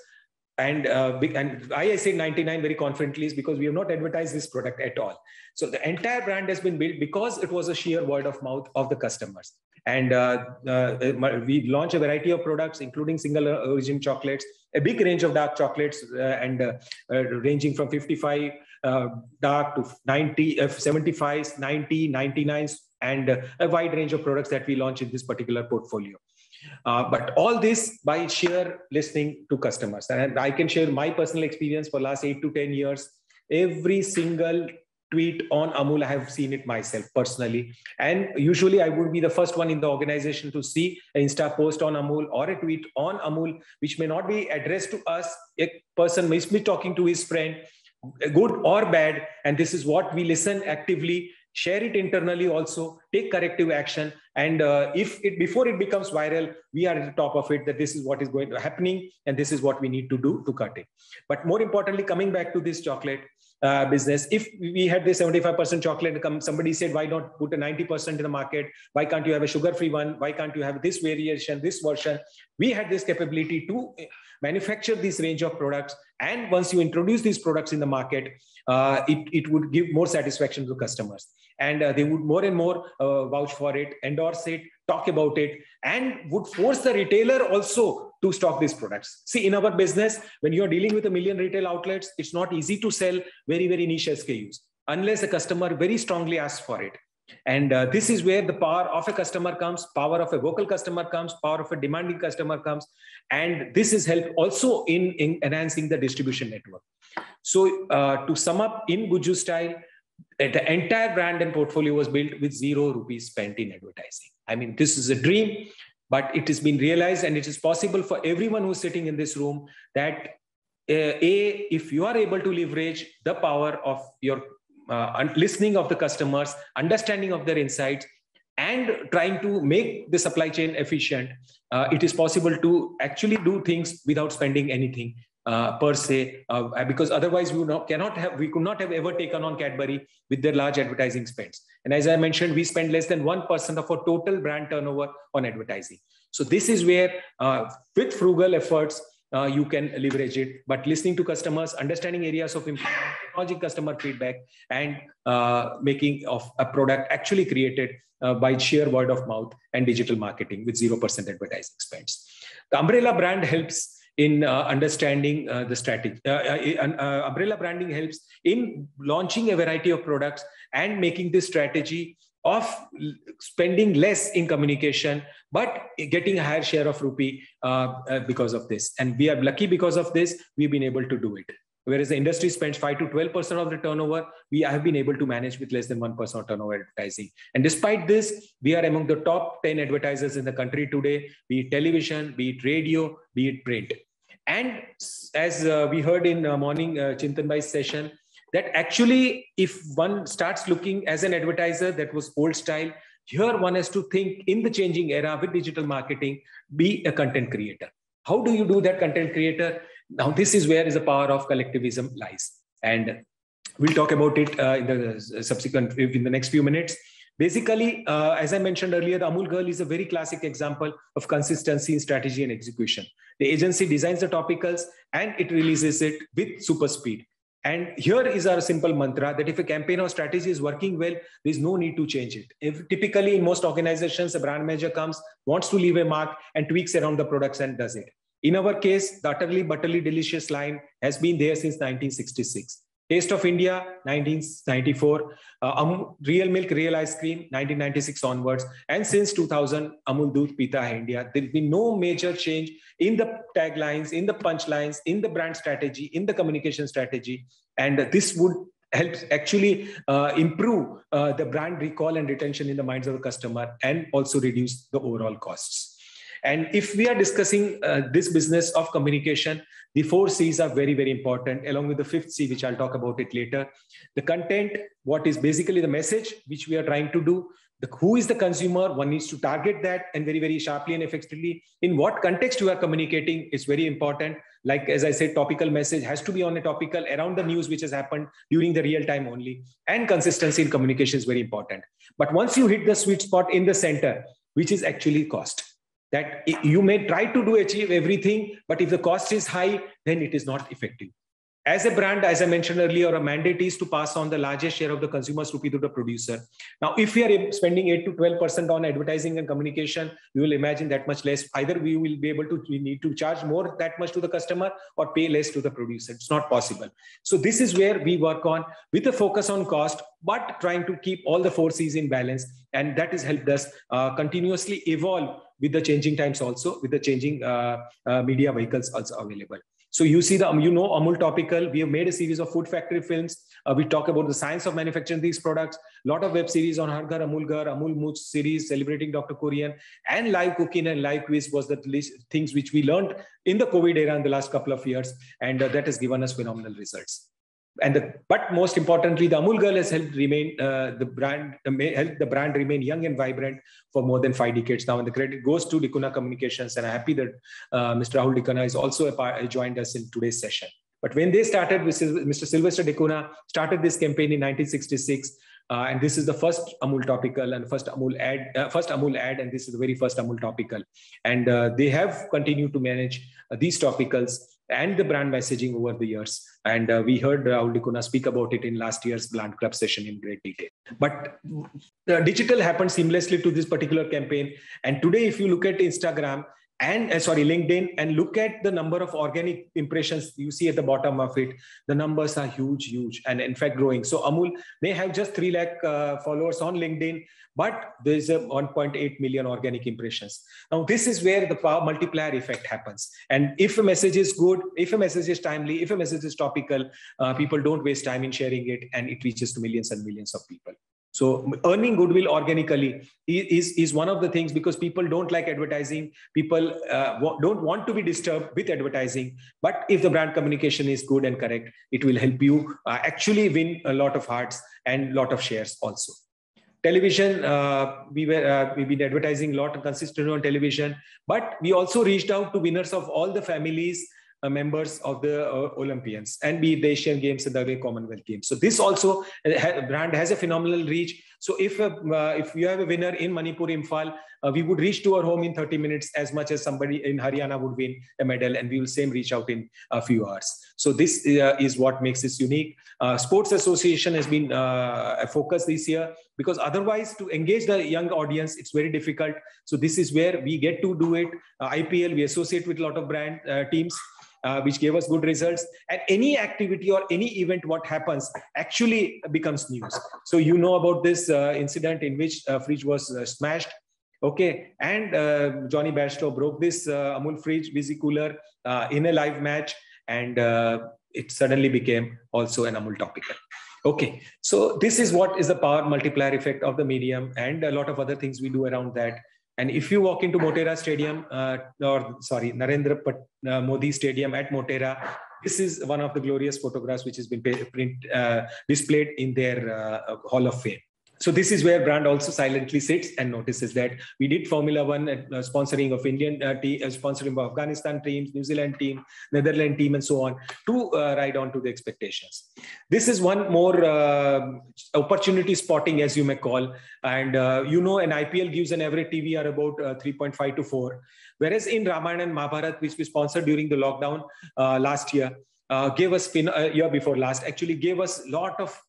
and I say 99 very confidently is because we have not advertised this product at all. So the entire brand has been built because it was a sheer word of mouth of the customers. And we launched a variety of products, including single origin chocolates, a big range of dark chocolates, ranging from 55 dark to 90, 75s, 90, 99s, and a wide range of products that we launched in this particular portfolio. But all this by sheer listening to customers. And I can share my personal experience for the last 8 to 10 years. Every single tweet on Amul, I have seen it myself personally. And usually I would be the first one in the organization to see an Insta post on Amul or a tweet on Amul, which may not be addressed to us. A person may be talking to his friend, good or bad. And this is what we listen actively, share it internally also, take corrective action. And before it becomes viral, we are at the top of it, that this is what is going to happening and this is what we need to do to cut it. But more importantly, coming back to this chocolate business, if we had this 75% chocolate, somebody said, why not put a 90% in the market? Why can't you have a sugar-free one? Why can't you have this variation, this version? We had this capability to manufacture this range of products. And once you introduce these products in the market, it would give more satisfaction to customers. And they would more and more vouch for it, endorse it, talk about it, and would force the retailer also to stock these products. See, in our business, when you're dealing with 1 million retail outlets, it's not easy to sell very, very niche SKUs unless a customer very strongly asks for it. And this is where the power of a customer comes, power of a vocal customer comes, power of a demanding customer comes. And this is help also in enhancing the distribution network. So to sum up, in Guju style, the entire brand and portfolio was built with 0 rupees spent in advertising. I mean, this is a dream, but it has been realized, and it is possible for everyone who's sitting in this room that if you are able to leverage the power of your listening of the customers, understanding of their insights, and trying to make the supply chain efficient, it is possible to actually do things without spending anything per se, because otherwise we could not have ever taken on Cadbury with their large advertising spends. And as I mentioned, we spend less than 1% of our total brand turnover on advertising. So this is where, with frugal efforts, you can leverage it, but listening to customers, understanding areas of improvement, technology, customer feedback, and making of a product actually created by sheer word of mouth and digital marketing with 0% advertising spends. The umbrella brand helps in understanding the strategy. Umbrella branding helps in launching a variety of products and making this strategy of spending less in communication, but getting a higher share of rupee because of this. And we are lucky because of this, we've been able to do it. Whereas the industry spends 5 to 12% of the turnover, we have been able to manage with less than 1% of turnover advertising. And despite this, we are among the top 10 advertisers in the country today, be it television, be it radio, be it print. And as we heard in morning Chintan Bhai's session, that actually if one starts looking as an advertiser, that was old style, here one has to think in the changing era with digital marketing, be a content creator. How do you do that content creator? Now, this is where is the power of collectivism lies. And we'll talk about it in the next few minutes. Basically, as I mentioned earlier, the Amul Girl is a very classic example of consistency in strategy and execution. The agency designs the topicals and it releases it with super speed. And here is our simple mantra that if a campaign or strategy is working well, there's no need to change it. Typically, in most organizations, a brand manager comes, wants to leave a mark and tweaks around the products and does it. In our case, the utterly butterly delicious line has been there since 1966. Taste of India, 1994. Real milk, real ice cream, 1996 onwards. And since 2000, Amul Doodh Pita Hai India. There's been no major change in the taglines, in the punchlines, in the brand strategy, in the communication strategy. And this would help actually improve the brand recall and retention in the minds of the customer and also reduce the overall costs. And if we are discussing this business of communication, the 4 C's are very, very important, along with the 5th C, which I'll talk about it later. The content, what is basically the message which we are trying to do. Who is the consumer? One needs to target that and very, very sharply and effectively. In what context you are communicating is very important. Like, as I said, topical message has to be on a topical around the news which has happened during the real time only. And consistency in communication is very important. But once you hit the sweet spot in the center, which is actually cost, that you may try to achieve everything, but if the cost is high, then it is not effective. As a brand, as I mentioned earlier, our mandate is to pass on the largest share of the consumer's rupee to the producer. Now, if we are spending 8 to 12% on advertising and communication, you will imagine that much less. Either we need to charge more that much to the customer or pay less to the producer. It's not possible. So this is where we work on with a focus on cost, but trying to keep all the 4 C's in balance. And that has helped us continuously evolve with the changing times also, with the changing media vehicles also available. So you see Amul Topical, we have made a series of food factory films. We talk about the science of manufacturing these products. A lot of web series on Har Ghar Amul Ghar, Amul Mooch series celebrating Dr. Korean, and live cooking and live quiz was the things which we learned in the COVID era in the last couple of years. And that has given us phenomenal results. But most importantly, the Amul Girl has helped remain helped the brand remain young and vibrant for more than 5 decades now. And the credit goes to Dikuna Communications. And I'm happy that Mr. Rahul Dikuna is also joined us in today's session. But when they started, Mr. Sylvester Dikuna started this campaign in 1966. And this is the first Amul topical and first Amul ad, and this is the very first Amul topical. And they have continued to manage these topicals and the brand messaging over the years. And we heard Rahul Dikuna speak about it in last year's Brand Club session in great detail. But digital happened seamlessly to this particular campaign. And today, if you look at Instagram, and LinkedIn, and look at the number of organic impressions you see at the bottom of it. The numbers are huge, and in fact growing. So Amul may have just 3 lakh followers on LinkedIn, but there's a 1.8 million organic impressions. Now this is where the power multiplier effect happens. And if a message is good, if a message is timely, if a message is topical, people don't waste time in sharing it, and it reaches to millions and millions of people. So earning goodwill organically is one of the things, because people don't like advertising. People don't want to be disturbed with advertising. But if the brand communication is good and correct, it will help you actually win a lot of hearts and a lot of shares also. Television, we've been advertising a lot consistently on television, but we also reached out to winners of all the families, members of the Olympians, and be it the Asian Games and the Commonwealth Games. So this also brand has a phenomenal reach. So if you have a winner in Manipur, Imphal, we would reach to our home in 30 minutes as much as somebody in Haryana would win a medal, and we will same reach out in a few hours. So this is what makes this unique. Sports Association has been a focus this year, because otherwise to engage the young audience, it's very difficult. So this is where we get to do it. IPL, we associate with a lot of brand teams, which gave us good results. And any activity or any event, what happens actually becomes news. So you know about this incident in which fridge was smashed. Okay, and Johnny Bairstow broke this Amul fridge, Visi cooler in a live match, and it suddenly became also an Amul topical. Okay, so this is what is the power multiplier effect of the medium, and a lot of other things we do around that. And if you walk into Motera Stadium, Narendra Modi Stadium at Motera, this is one of the glorious photographs which has been displayed in their Hall of Fame. So this is where brand also silently sits and notices that we did Formula One sponsoring of Indian team, sponsoring of Afghanistan teams, New Zealand team, Netherlands team, and so on, to ride on to the expectations. This is one more opportunity spotting, as you may call. And you know, an IPL gives an average TVR about 3.5 to 4. Whereas in Ramayana and Mahabharat, which we sponsored during the lockdown last year, gave us, year before last, actually gave us a lot of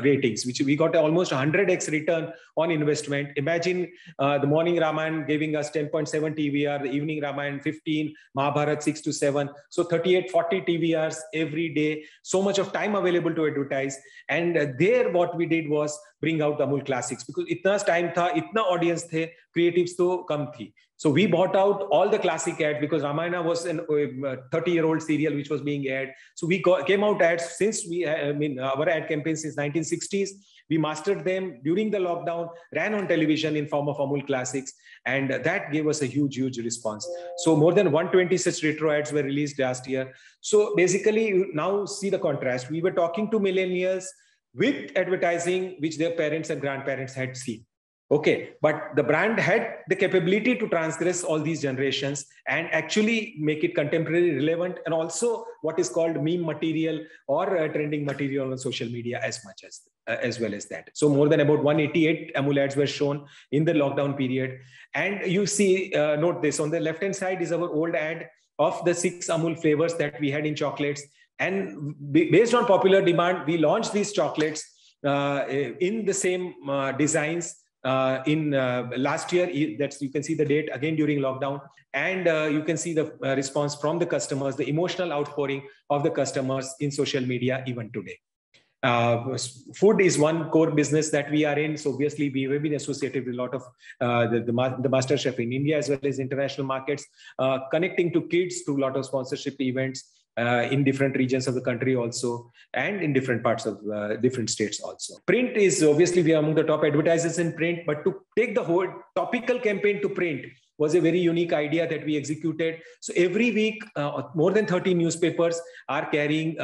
ratings, which we got almost 100x return on investment. Imagine the morning Ramayana giving us 10.7 TVR, the evening Ramayana 15, Mahabharat 6 to 7. So 38, 40 TVRs every day. So much of time available to advertise. And there what we did was bring out the Amul classics, because itna time tha, itna audience the, creatives to kam thi. So we bought out all the classic ads, because Ramayana was a 30-year-old serial which was being aired. So we came out ads since our ad campaign since 1960s. We mastered them during the lockdown, ran on television in form of Amul classics, and that gave us a huge response. So more than 120 such retro ads were released last year. So basically, you now see the contrast. We were talking to millennials with advertising which their parents and grandparents had seen. Okay, but the brand had the capability to transgress all these generations and actually make it contemporary, relevant, and also what is called meme material or trending material on social media as well as that. So more than about 188 Amul ads were shown in the lockdown period. And you see, note this, on the left-hand side is our old ad of the 6 Amul flavors that we had in chocolates. And based on popular demand, we launched these chocolates in the same designs in last year. That's, you can see the date again during lockdown, and you can see the response from the customers, the emotional outpouring of the customers in social media even today. Food is one core business that we are in. So obviously we have been associated with a lot of the master chef in India as well as international markets, connecting to kids to a lot of sponsorship events in different regions of the country also, and in different parts of different states also. Print is obviously, we are among the top advertisers in print, but to take the whole topical campaign to print was a very unique idea that we executed. So every week, more than 30 newspapers are carrying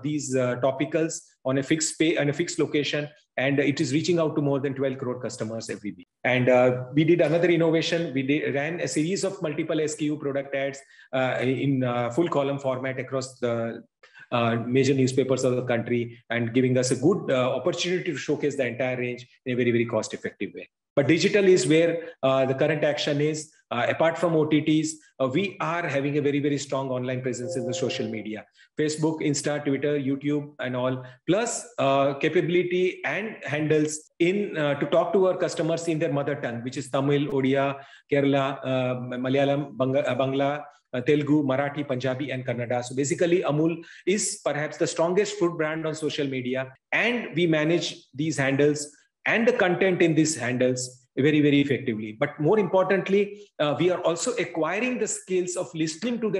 these topicals on a fixed location, and it is reaching out to more than 12 crore customers every week. And we did another innovation. We ran a series of multiple SKU product ads in full column format across the major newspapers of the country, and giving us a good opportunity to showcase the entire range in a very cost-effective way. But digital is where the current action is. Apart from OTTs, we are having a very, very strong online presence in the social media. Facebook, Insta, Twitter, YouTube, and all, plus capability and handles in to talk to our customers in their mother tongue, which is Tamil, Odia, Kerala, Malayalam, Bangla, Telugu, Marathi, Punjabi, and Kannada. So basically, Amul is perhaps the strongest food brand on social media, and we manage these handles and the content in these handles very, very effectively. But more importantly, we are also acquiring the skills of listening to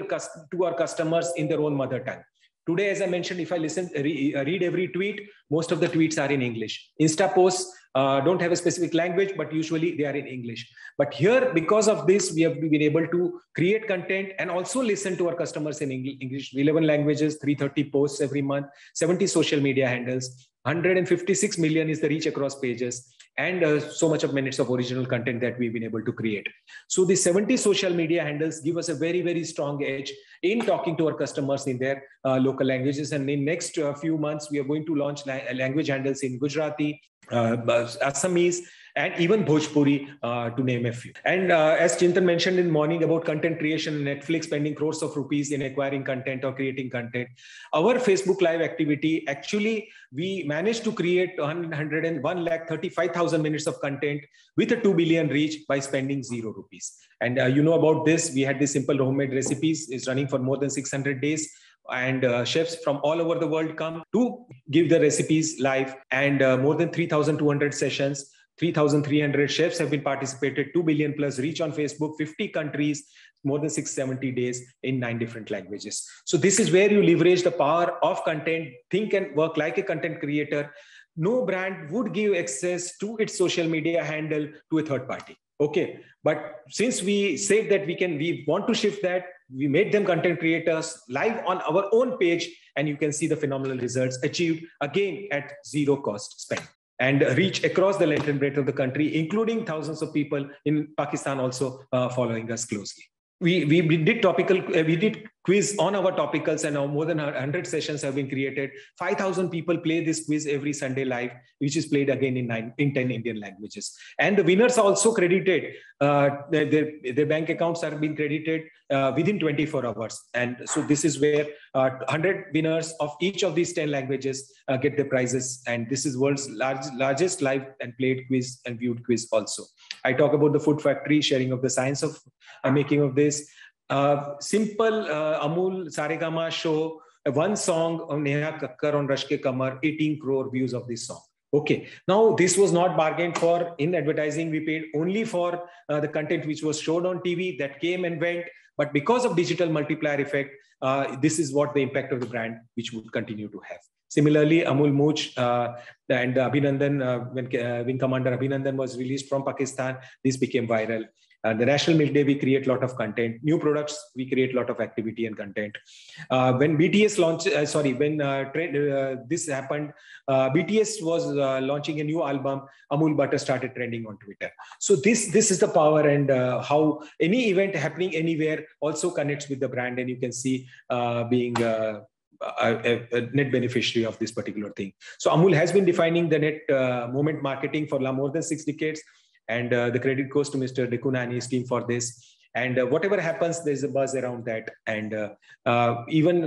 our customers in their own mother tongue. Today, as I mentioned, if I read every tweet, most of the tweets are in English. Insta posts don't have a specific language, but usually they are in English. But here, because of this, we have been able to create content and also listen to our customers in English, 11 languages, 330 posts every month, 70 social media handles, 156 million is the reach across pages, and so much of minutes of original content that we've been able to create. So the 70 social media handles give us a very, very strong edge in talking to our customers in their local languages. And in next few months, we are going to launch language handles in Gujarati, Assamese, and even Bhojpuri, to name a few. And as Chintan mentioned in the morning about content creation, Netflix spending crores of rupees in acquiring content or creating content. Our Facebook Live activity, actually, we managed to create 1,35,000 minutes of content with a 2 billion reach by spending 0 rupees. And you know about this, we had this simple homemade recipes, is running for more than 600 days. And chefs from all over the world come to give the recipes live, and more than 3,200 sessions, 3,300 chefs have been participated, 2 billion plus reach on Facebook, 50 countries, more than 670 days in 9 different languages. So this is where you leverage the power of content, think and work like a content creator. No brand would give access to its social media handle to a third party. Okay, but since we said that we want to shift that, we made them content creators live on our own page, and you can see the phenomenal results achieved again at 0 cost spent, and reach across the length and breadth of the country, including thousands of people in Pakistan also following us closely. We did quiz on our topicals, and now more than 100 sessions have been created. 5,000 people play this quiz every Sunday live, which is played again in 10 Indian languages. And the winners are also credited. Their bank accounts are being credited within 24 hours. And so this is where 100 winners of each of these 10 languages get the prizes. And this is world's largest live and played quiz and viewed quiz also. I talk about the Food Factory, sharing of the science of making of this. Simple Amul Saregama show, one song of Neha Kakkar on Rashke Kamar, 18 crore views of this song. Okay, now this was not bargained for in advertising. We paid only for the content which was showed on TV that came and went. But because of digital multiplier effect, this is what the impact of the brand which would continue to have. Similarly, Amul Mooch and Abhinandan, when Wing Commander Abhinandan was released from Pakistan, this became viral. The National Milk Day, we create a lot of content. New products, we create a lot of activity and content. When BTS launched, this happened, BTS was launching a new album, Amul Butter started trending on Twitter. So this is the power, and how any event happening anywhere also connects with the brand, and you can see being a net beneficiary of this particular thing. So Amul has been defining the net moment marketing for more than 6 decades. And the credit goes to Mr. Dekuna and his team for this. And whatever happens, there's a buzz around that. And even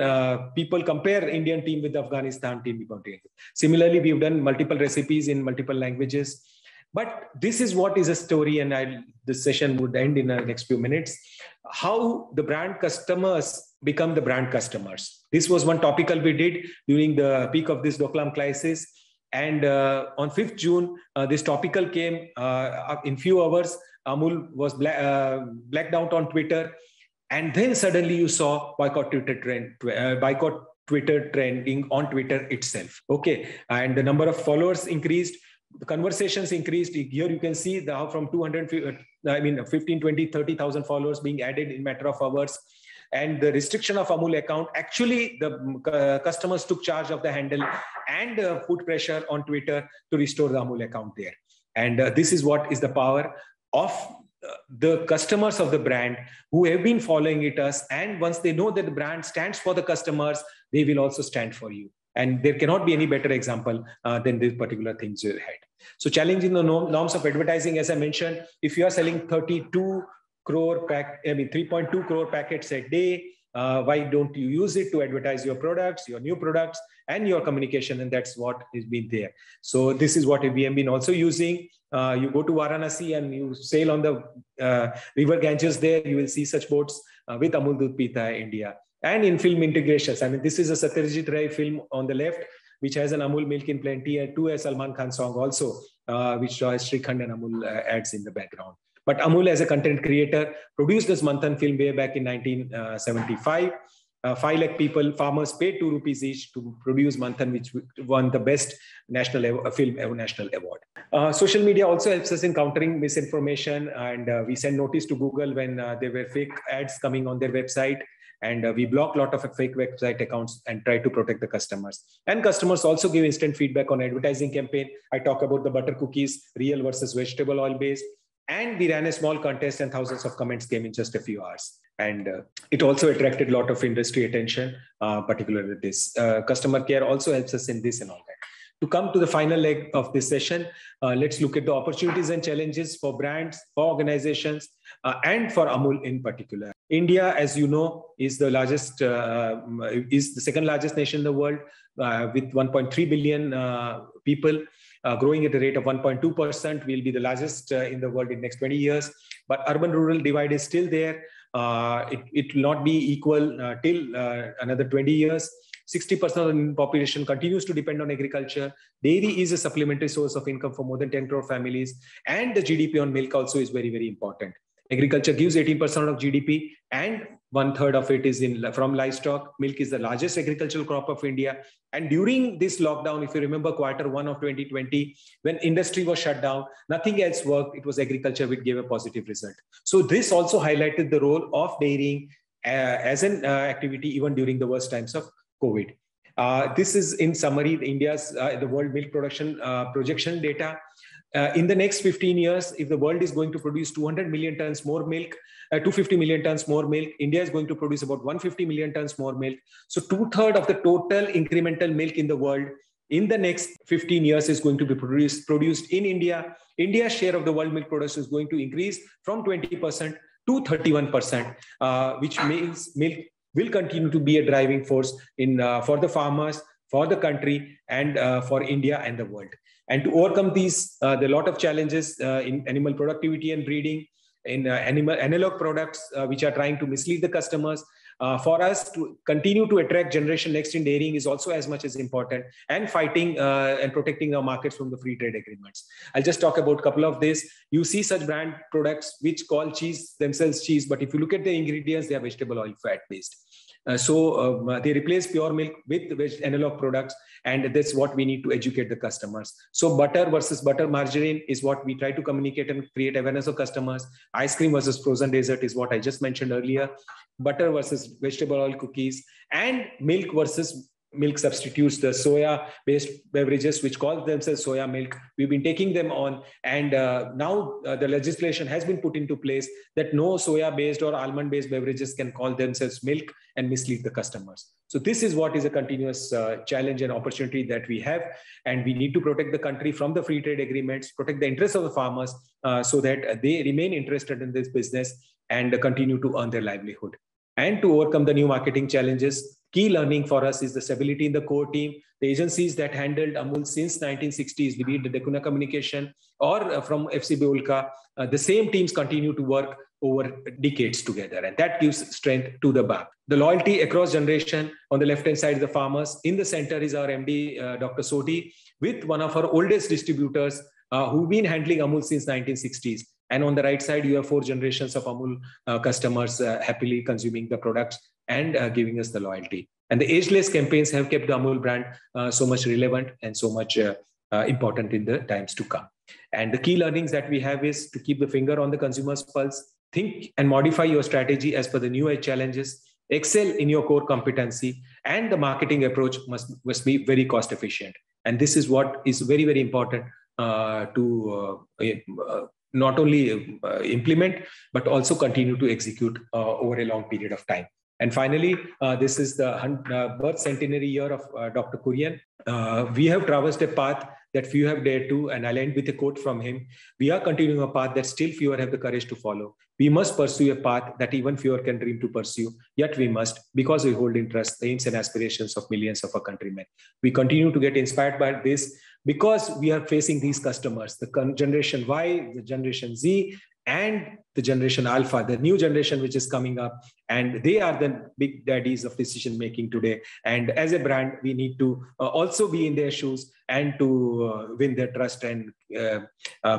people compare Indian team with the Afghanistan team. Similarly, we've done multiple recipes in multiple languages. But this is what is a story, and this session would end in the next few minutes. How the brand customers become the brand customers. This was one topical we did during the peak of this Doklam crisis. And on 5th June, this topical came in few hours. Amul was blacked out on Twitter. And then suddenly you saw boycott Twitter trending on Twitter itself. Okay. And the number of followers increased. The conversations increased. Here you can see how from 15, 20, 30,000 followers being added in a matter of hours. And the restriction of Amul account, actually the customers took charge of the handle and put pressure on Twitter to restore the Amul account there. And this is what is the power of the customers of the brand who have been following us. And once they know that the brand stands for the customers, they will also stand for you. And there cannot be any better example than this particular things you had. So challenging the norms of advertising, as I mentioned, if you are selling 32 crore 3.2 crore packets a day. Why don't you use it to advertise your products, your new products, and your communication? And that's what has been there. So this is what we have been also using. You go to Varanasi and you sail on the river Ganges there, you will see such boats with Amul Dudh Pita India. And in film integrations, I mean, this is a Satyajit Ray film on the left, which has an Amul Milk in Plenty, and to a Salman Khan song also, which has Srikhand and Amul ads in the background. But Amul, as a content creator, produced this Manthan film way back in 1975. 5 lakh people, farmers paid 2 rupees each to produce Manthan, which won the best national film national award. Social media also helps us in countering misinformation, and we send notice to Google when there were fake ads coming on their website. And we block a lot of fake website accounts and try to protect the customers. And customers also give instant feedback on advertising campaign. I talk about the butter cookies, real versus vegetable oil based. And we ran a small contest and thousands of comments came in just a few hours. And it also attracted a lot of industry attention, particularly this. Customer care also helps us in this and all that. To come to the final leg of this session, let's look at the opportunities and challenges for brands, for organizations, and for Amul in particular. India, as you know, is the largest, is the second largest nation in the world with 1.3 billion people, growing at a rate of 1.2%. We'll be the largest in the world in the next 20 years. But urban-rural divide is still there. It will not be equal till another 20 years. 60% of the population continues to depend on agriculture. Dairy is a supplementary source of income for more than 10 crore families. And the GDP on milk also is very, very important. Agriculture gives 18% of GDP, and 1/3 of it is from livestock. Milk is the largest agricultural crop of India. And during this lockdown, if you remember Q1 of 2020, when industry was shut down, nothing else worked. It was agriculture which gave a positive result. So this also highlighted the role of dairying as an activity even during the worst times of COVID. This is in summary India's the world milk production projection data. In the next 15 years, if the world is going to produce 200 million tons more milk, 250 million tons more milk, India is going to produce about 150 million tons more milk. So 2/3 of the total incremental milk in the world in the next 15 years is going to be produced in India. India's share of the world milk production is going to increase from 20% to 31%, which means milk will continue to be a driving force in for the farmers, for the country, and for India and the world. And to overcome these, there are a lot of challenges in animal productivity and breeding, in animal analog products, which are trying to mislead the customers. For us to continue to attract generation next in dairying is also as much as important, and fighting and protecting our markets from the free trade agreements. I'll just talk about a couple of these. You see such brand products which call cheese themselves cheese, but if you look at the ingredients, they are vegetable oil fat based. So they replace pure milk with analog products, and that's what we need to educate the customers. So butter versus butter margarine is what we try to communicate and create awareness of customers. Ice cream versus frozen dessert is what I just mentioned earlier. Butter versus vegetable oil cookies, and milk versus milk substitutes, the soya-based beverages, which call themselves soya milk. We've been taking them on, and now the legislation has been put into place that no soya-based or almond-based beverages can call themselves milk and mislead the customers. So this is what is a continuous challenge and opportunity that we have, and we need to protect the country from the free trade agreements, protect the interests of the farmers so that they remain interested in this business and continue to earn their livelihood. And to overcome the new marketing challenges, key learning for us is the stability in the core team. The agencies that handled Amul since 1960s, be it the Decuna Communication or from FCB Ulka, the same teams continue to work over decades together, and that gives strength to the Bhatt. The loyalty across generation. On the left-hand side is the farmers. In the center is our MD, Dr. Soti, with one of our oldest distributors who've been handling Amul since 1960s. And on the right side, you have 4 generations of Amul customers happily consuming the products and giving us the loyalty. And the ageless campaigns have kept the Amul brand so much relevant and so much important in the times to come. And the key learnings that we have is to keep the finger on the consumer's pulse, think and modify your strategy as per the new age challenges, excel in your core competency, and the marketing approach must be very cost efficient. And this is what is very, very important to not only implement, but also continue to execute over a long period of time. And finally, this is the birth centenary year of Dr. Kurian. We have traversed a path that few have dared to, and I'll end with a quote from him. We are continuing a path that still fewer have the courage to follow. We must pursue a path that even fewer can dream to pursue, yet we must, because we hold in trust the aims and aspirations of millions of our countrymen. We continue to get inspired by this because we are facing these customers, the generation Y, the generation Z, and the generation Alpha, the new generation which is coming up, and they are the big daddies of decision making today. And as a brand, we need to also be in their shoes and to win their trust and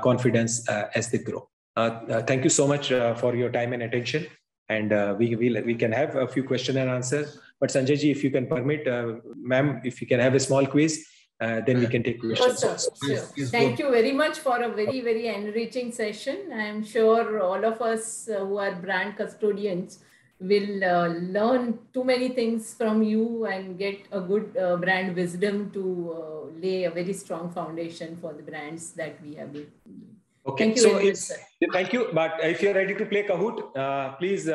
confidence as they grow. Thank you so much for your time and attention. And we can have a few question and answers. But Sanjay ji, if you can permit, ma'am, if you can have a small quiz, then we can take questions. Sure. Thank you very much for a very, very enriching session. I am sure all of us who are brand custodians will learn too many things from you and get a good brand wisdom to lay a very strong foundation for the brands that we have built. Okay, thank you so very much, sir. Thank you. But if you're ready to play Kahoot, please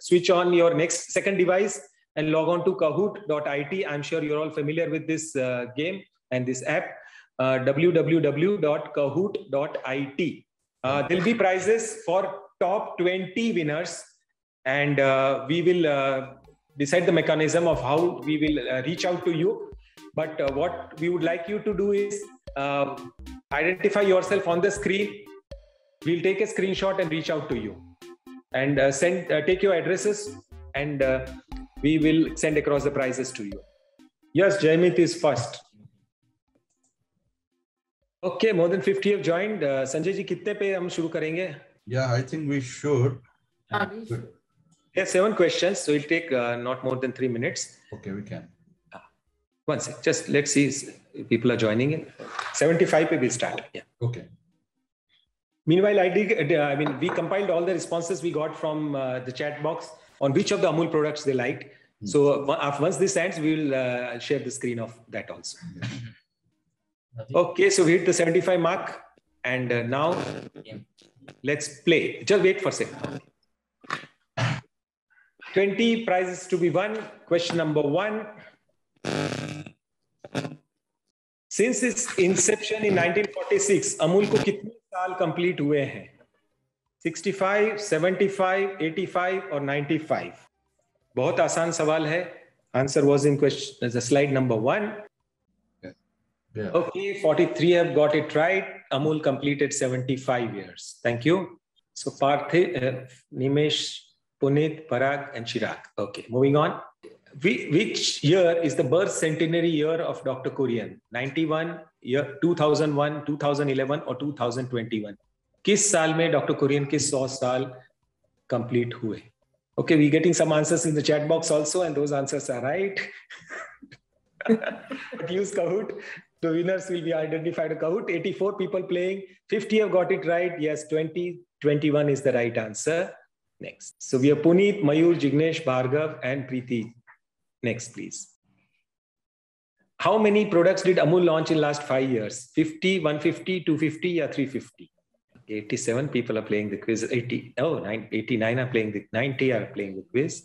switch on your second device and log on to kahoot.it. I'm sure you're all familiar with this game and this app, www.kahoot.it. There'll be prizes for top 20 winners, and we will decide the mechanism of how we will reach out to you. But what we would like you to do is identify yourself on the screen. We'll take a screenshot and reach out to you, and take your addresses, and we will send across the prizes to you. Yes, Jayen Mehta is first. Okay, more than 50 have joined. Sanjay ji, kitne pe hum shuru karenge? Yeah, I think we should. There are 7 questions, so it'll take not more than 3 minutes. Okay, we can. One sec, just let's see if people are joining in. 75 pe we'll start. Yeah. Okay. Meanwhile, we compiled all the responses we got from the chat box on which of the Amul products they liked. So once this ends, we will share the screen of that also. Okay, so we hit the 75 mark, and now let's play. Just wait for a second. 20 prizes to be won. Question number 1. Since its inception in 1946, Amul को कितने साल complete हुए हैं? 65, 75, 85 or 95? बहुत आसान सवाल है. Answer was in question, the slide number 1. Yeah. Okay, 43 have got it right. Amul completed 75 years. Thank you. So Parthe, Nimesh, Puneet, Parag, and Chirag. Okay, moving on. Which year is the birth centenary year of Dr. Kurian? 91, 2001, 2011 or 2021? किस साल में Dr. Kurian के 100 साल complete हुए? Okay, we're getting some answers in the chat box also, and those answers are right. But use Kahoot. The winners will be identified in Kahoot. 84 people playing. 50 have got it right. Yes, 21 is the right answer. Next. So we have Puneet, Mayur, Jignesh, Bhargav, and Preeti. Next, please. How many products did Amul launch in last 5 years? 50, 150, 250, or 350? 87 people are playing the quiz. 89 are playing the 90 are playing the quiz.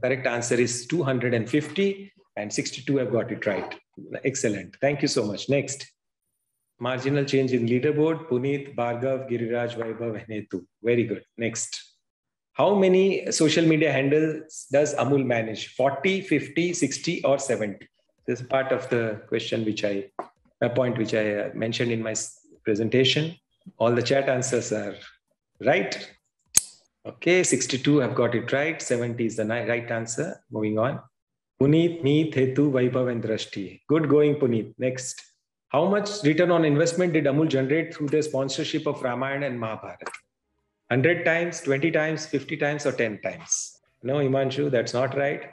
Correct answer is 250, and 62 have got it right. Excellent. Thank you so much. Next. Marginal change in leaderboard. Puneet, Bhargav, Giriraj, Vaibhav, and Netu. Very good. Next. How many social media handles does Amul manage? 40, 50, 60, or 70? This is part of the question point which I mentioned in my presentation. All the chat answers are right. Okay, 62 have got it right. 70 is the right answer. Moving on. Puneet, Neet, Hetu, Vaibhav, and Drashti. Good going, Puneet. Next. How much return on investment did Amul generate through the sponsorship of Ramayana and Mahabharata? 100 times, 20 times, 50 times, or 10 times? No, Imanshu, that's not right.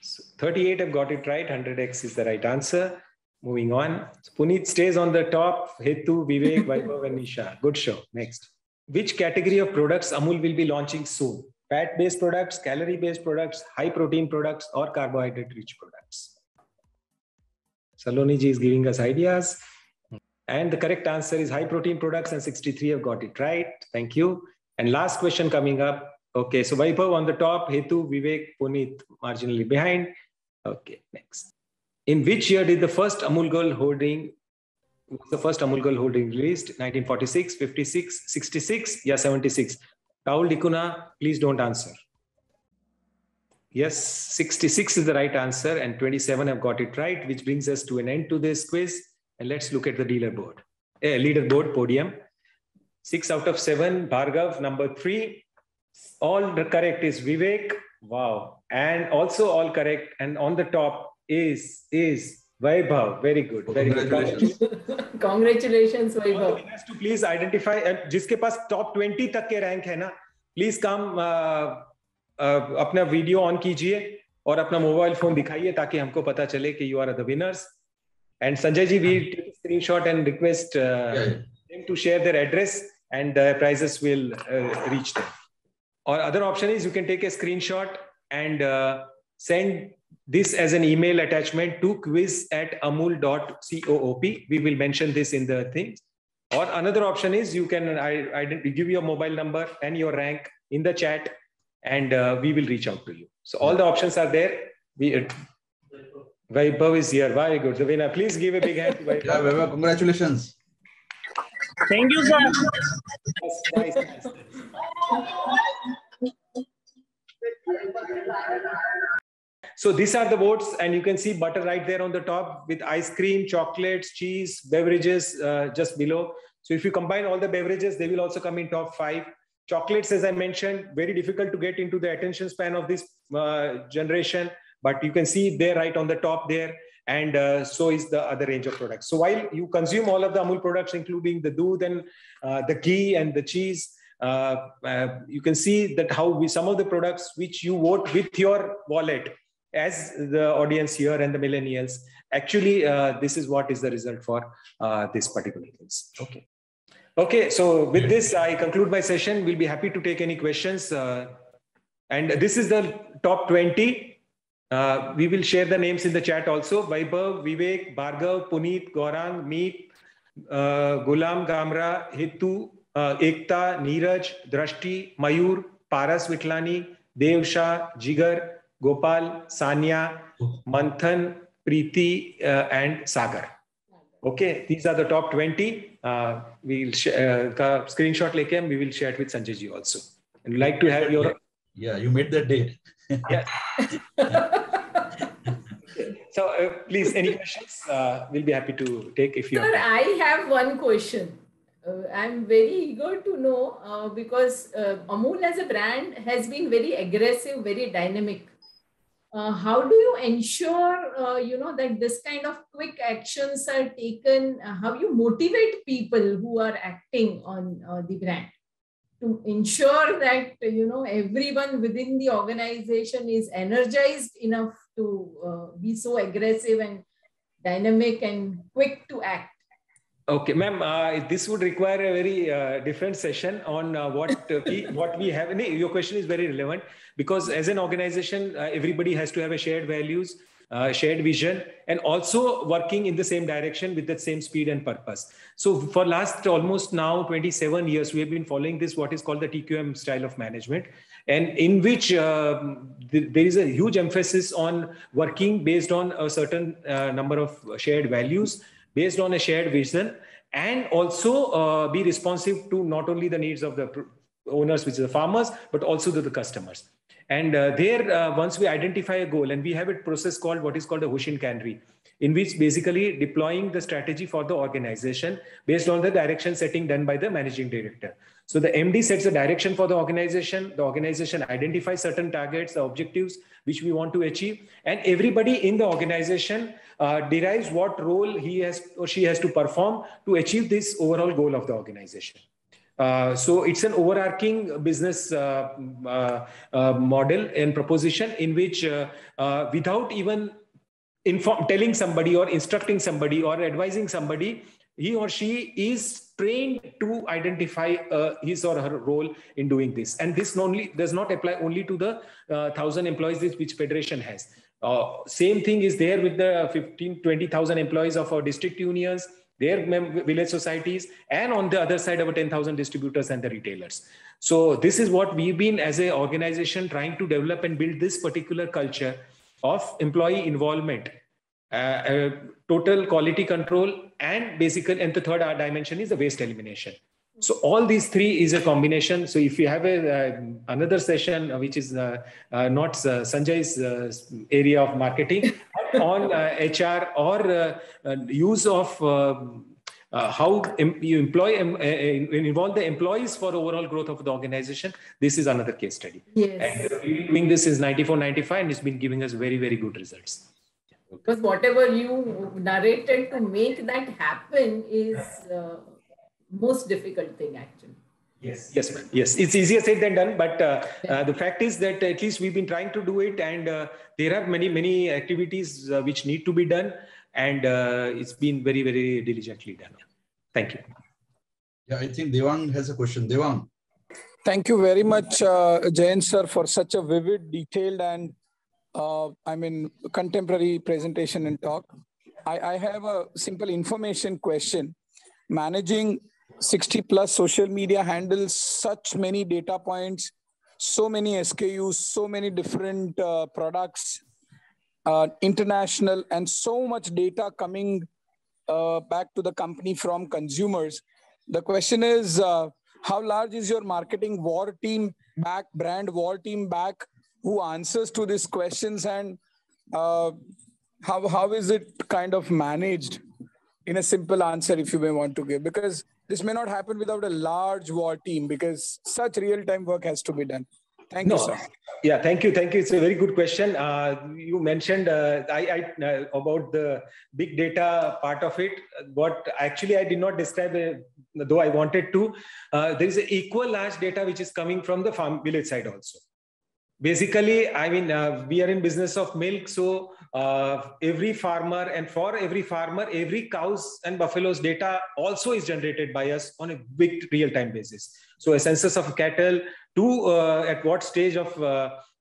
So 38 have got it right. 100x is the right answer. Moving on. So Puneet stays on the top. Hetu, Vivek, Vaibhav, and Nisha. Good show. Next. Which category of products Amul will be launching soon? Fat-based products, calorie-based products, high-protein products, or carbohydrate-rich products? Saloni ji is giving us ideas. And the correct answer is high-protein products, and 63 have got it right. Thank you. And last question coming up. Okay, so Vaibhav on the top, Hetu, Vivek, Puneet marginally behind. Okay, next. In which year did the first Amul Gold hoarding was the first Amul Girl holding released? 1946, 56, 66, yeah, 76. Rahul Dikuna, please don't answer. Yes, 66 is the right answer, and 27 have got it right, which brings us to an end to this quiz. And let's look at the leaderboard podium. 6 out of 7, Bhargav, number 3. All the correct is Vivek. Wow. And also all correct. And on the top is Vaibhav. Very good. Very Congratulations. Good. Congratulations, Vaibhav. To please identify, जिसके पास top 20 तक के rank है ना, please come अपना video on कीजिए और अपना mobile phone दिखाइए ताकि हमको पता चले कि you are the winners. And Sanjay ji, we take a screenshot and request them to share their address, and the prizes will reach them. Or other option is you can take a screenshot and send this as an email attachment to quiz@amul.coop. We will mention this in the things. Or another option is you can give your mobile number and your rank in the chat, and we will reach out to you. So all the options are there. Vaibhav is here. Very good. The winner. Please give a big hand to Vaibhav. Yeah, Vaibhav, congratulations. Thank you, sir. Nice. So these are the votes, and you can see butter right there on the top with ice cream, chocolates, cheese, beverages just below. So if you combine all the beverages, they will also come in top 5. Chocolates, as I mentioned, very difficult to get into the attention span of this generation, but you can see there right on the top there. And so is the other range of products. So while you consume all of the Amul products, including the doodh and the ghee and the cheese, you can see that how some of the products which you vote with your wallet, as the audience here and the millennials, actually, this is what is the result for this particular things. Okay, so with this, I conclude my session. We'll be happy to take any questions. And this is the top 20. We will share the names in the chat also. Vaibhav, Vivek, Bhargav, Puneet, Gaurang, Meet, Gulam, Gamra, Hitu, Ekta, Neeraj, Drashti, Mayur, Paras Vitlani, Dev Shah, Jigar, Gopal, Sanya, Manthan, Preeti, and Sagar. Okay, these are the top 20. We'll screenshot leke we will share it with Sanjay ji also. And we'd like to have your... Yeah, you made that date. Yeah. So please, any questions? We'll be happy to take if you have. Sir, I have one question. I'm very eager to know because Amul as a brand has been very aggressive, very dynamic. How do you ensure, that this kind of quick actions are taken? How you motivate people who are acting on the brand to ensure that, everyone within the organization is energized enough to be so aggressive and dynamic and quick to act? Okay, ma'am, this would require a very different session on what we have. Your question is very relevant because as an organization, everybody has to have a shared values, shared vision, and also working in the same direction with the same speed and purpose. So for last almost now 27 years, we have been following this, what is called the TQM style of management, and in which there is a huge emphasis on working based on a certain number of shared values, based on a shared vision, and also be responsive to not only the needs of the owners, which is the farmers, but also to the customers. And once we identify a goal, and we have a process called what is called a Hoshin Cannery, in which basically deploying the strategy for the organization based on the direction setting done by the managing director. So the MD sets a direction for the organization identifies certain targets, the objectives which we want to achieve, and everybody in the organization derives what role he has or she has to perform to achieve this overall goal of the organization. So it's an overarching business model and proposition in which without even telling somebody or instructing somebody or advising somebody, he or she is trained to identify his or her role in doing this. And this does not apply only to the 1,000 employees which Federation has. Same thing is there with the 15-20,000 employees of our district unions, their village societies, and on the other side, our 10,000 distributors and the retailers. So this is what we've been as an organization trying to develop and build this particular culture of employee involvement total quality control, and basically, and the third dimension is the waste elimination. So all these three is a combination. So if you have another session, which is not Sanjay's area of marketing, on HR or use of how you involve the employees for overall growth of the organization, this is another case study. Yes. And we've been doing this since 94-95, and it's been giving us very, very good results. Because whatever you narrated, to make that happen is most difficult thing, actually. Yes, it's easier said than done, but the fact is that at least we've been trying to do it, and there are many activities which need to be done, and it's been very, very diligently done. Thank you. Yeah, I think Devang has a question. Devang. Thank you very much, Jayen sir, for such a vivid, detailed, and contemporary presentation and talk. I have a simple information question. Managing 60 plus social media handles, such many data points, so many SKUs, so many different products, international, and so much data coming back to the company from consumers. The question is, how large is your marketing war team back, brand war team back, who answers to these questions, and how is it kind of managed? In a simple answer, if you may want to give, because this may not happen without a large war team, because such real-time work has to be done. Thank you, sir. Yeah, thank you. It's a very good question. You mentioned about the big data part of it. What actually I did not describe, though I wanted to. There is an equal large data which is coming from the farm village side also. Basically, we are in business of milk, so every farmer, and for every farmer, every cows and buffaloes data also is generated by us on a big real-time basis. So a census of cattle, to at what stage of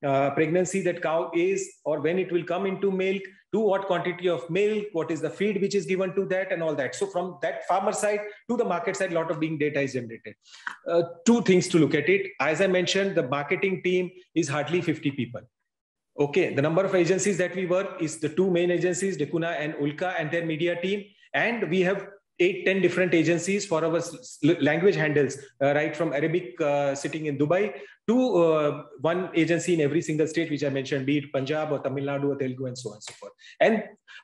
pregnancy that cow is, or when it will come into milk, to what quantity of milk, what is the feed which is given to that, and all that. So from that farmer side to the market side, a lot of big data is generated. Two things to look at it. As I mentioned, the marketing team is hardly 50 people. Okay, the number of agencies that we work is the two main agencies, Dekuna and Ulka, and their media team. And we have 8-10 different agencies for our language handles, right from Arabic sitting in Dubai to one agency in every single state, which I mentioned, be it Punjab or Tamil Nadu or Telugu and so on and so forth.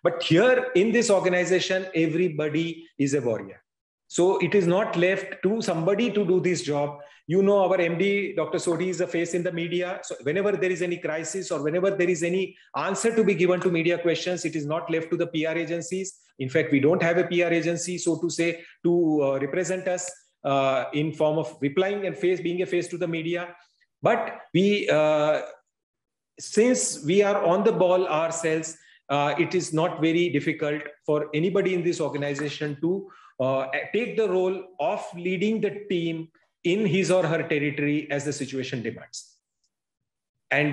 But here in this organization, everybody is a warrior. So it is not left to somebody to do this job. You know, our MD, Dr. Sodhi, is a face in the media. So whenever there is any crisis or whenever there is any answer to be given to media questions, it is not left to the PR agencies. In fact, we don't have a PR agency, so to say, to represent us in form of replying and being a face to the media. But we, since we are on the ball ourselves, it is not very difficult for anybody in this organization to take the role of leading the team in his or her territory as the situation demands. And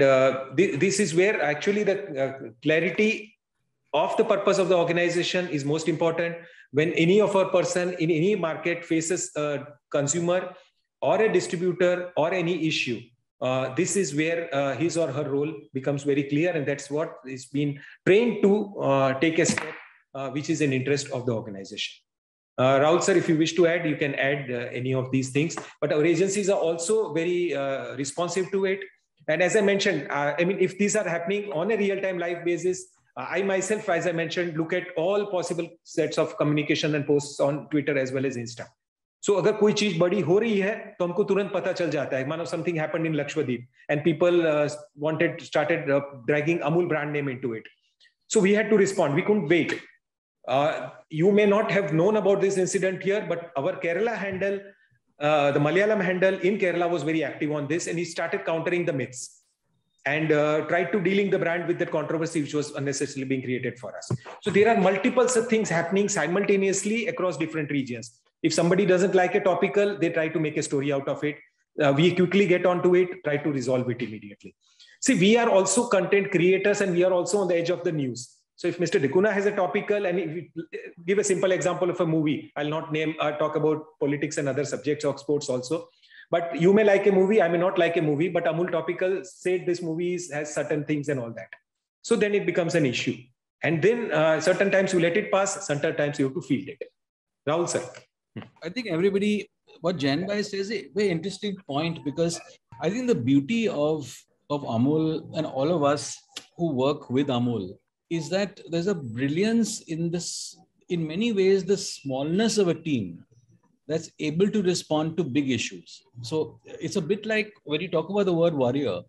this is where actually the clarity of the purpose of the organization is most important. When any of our person in any market faces a consumer or a distributor or any issue, this is where his or her role becomes very clear, and that's what is being trained to take a step which is in interest of the organization. Rahul sir, if you wish to add, you can add any of these things. But our agencies are also very responsive to it. And as I mentioned, if these are happening on a real-time live basis, I myself, as I mentioned, look at all possible sets of communication and posts on Twitter as well as Insta. So अगर कोई चीज बड़ी हो रही है तो हमको तुरंत पता चल जाता है. Something happened in Lakshadweep and people started dragging Amul brand name into it. So we had to respond. We couldn't wait. You may not have known about this incident here, but our Kerala handle, the Malayalam handle in Kerala was very active on this, and he started countering the myths and tried to dealing the brand with that controversy which was unnecessarily being created for us. So there are multiple such things happening simultaneously across different regions. If somebody doesn't like a topical, they try to make a story out of it. We quickly get onto it, try to resolve it immediately. See, we are also content creators and we are also on the edge of the news. So if Mr. Dekuna has a topical, and if we give a simple example of a movie, I'll not talk about politics and other subjects of sports also. But you may like a movie, I may not like a movie, but Amul topical said this movie has certain things and all that. So then it becomes an issue. And then certain times you let it pass, certain times you have to field it. Rahul sir. I think everybody, what Jayen Bhai says is a very interesting point, because I think the beauty of Amul and all of us who work with Amul is that there's a brilliance in this, in many ways, the smallness of a team that's able to respond to big issues. So it's a bit like when you talk about the word warrior,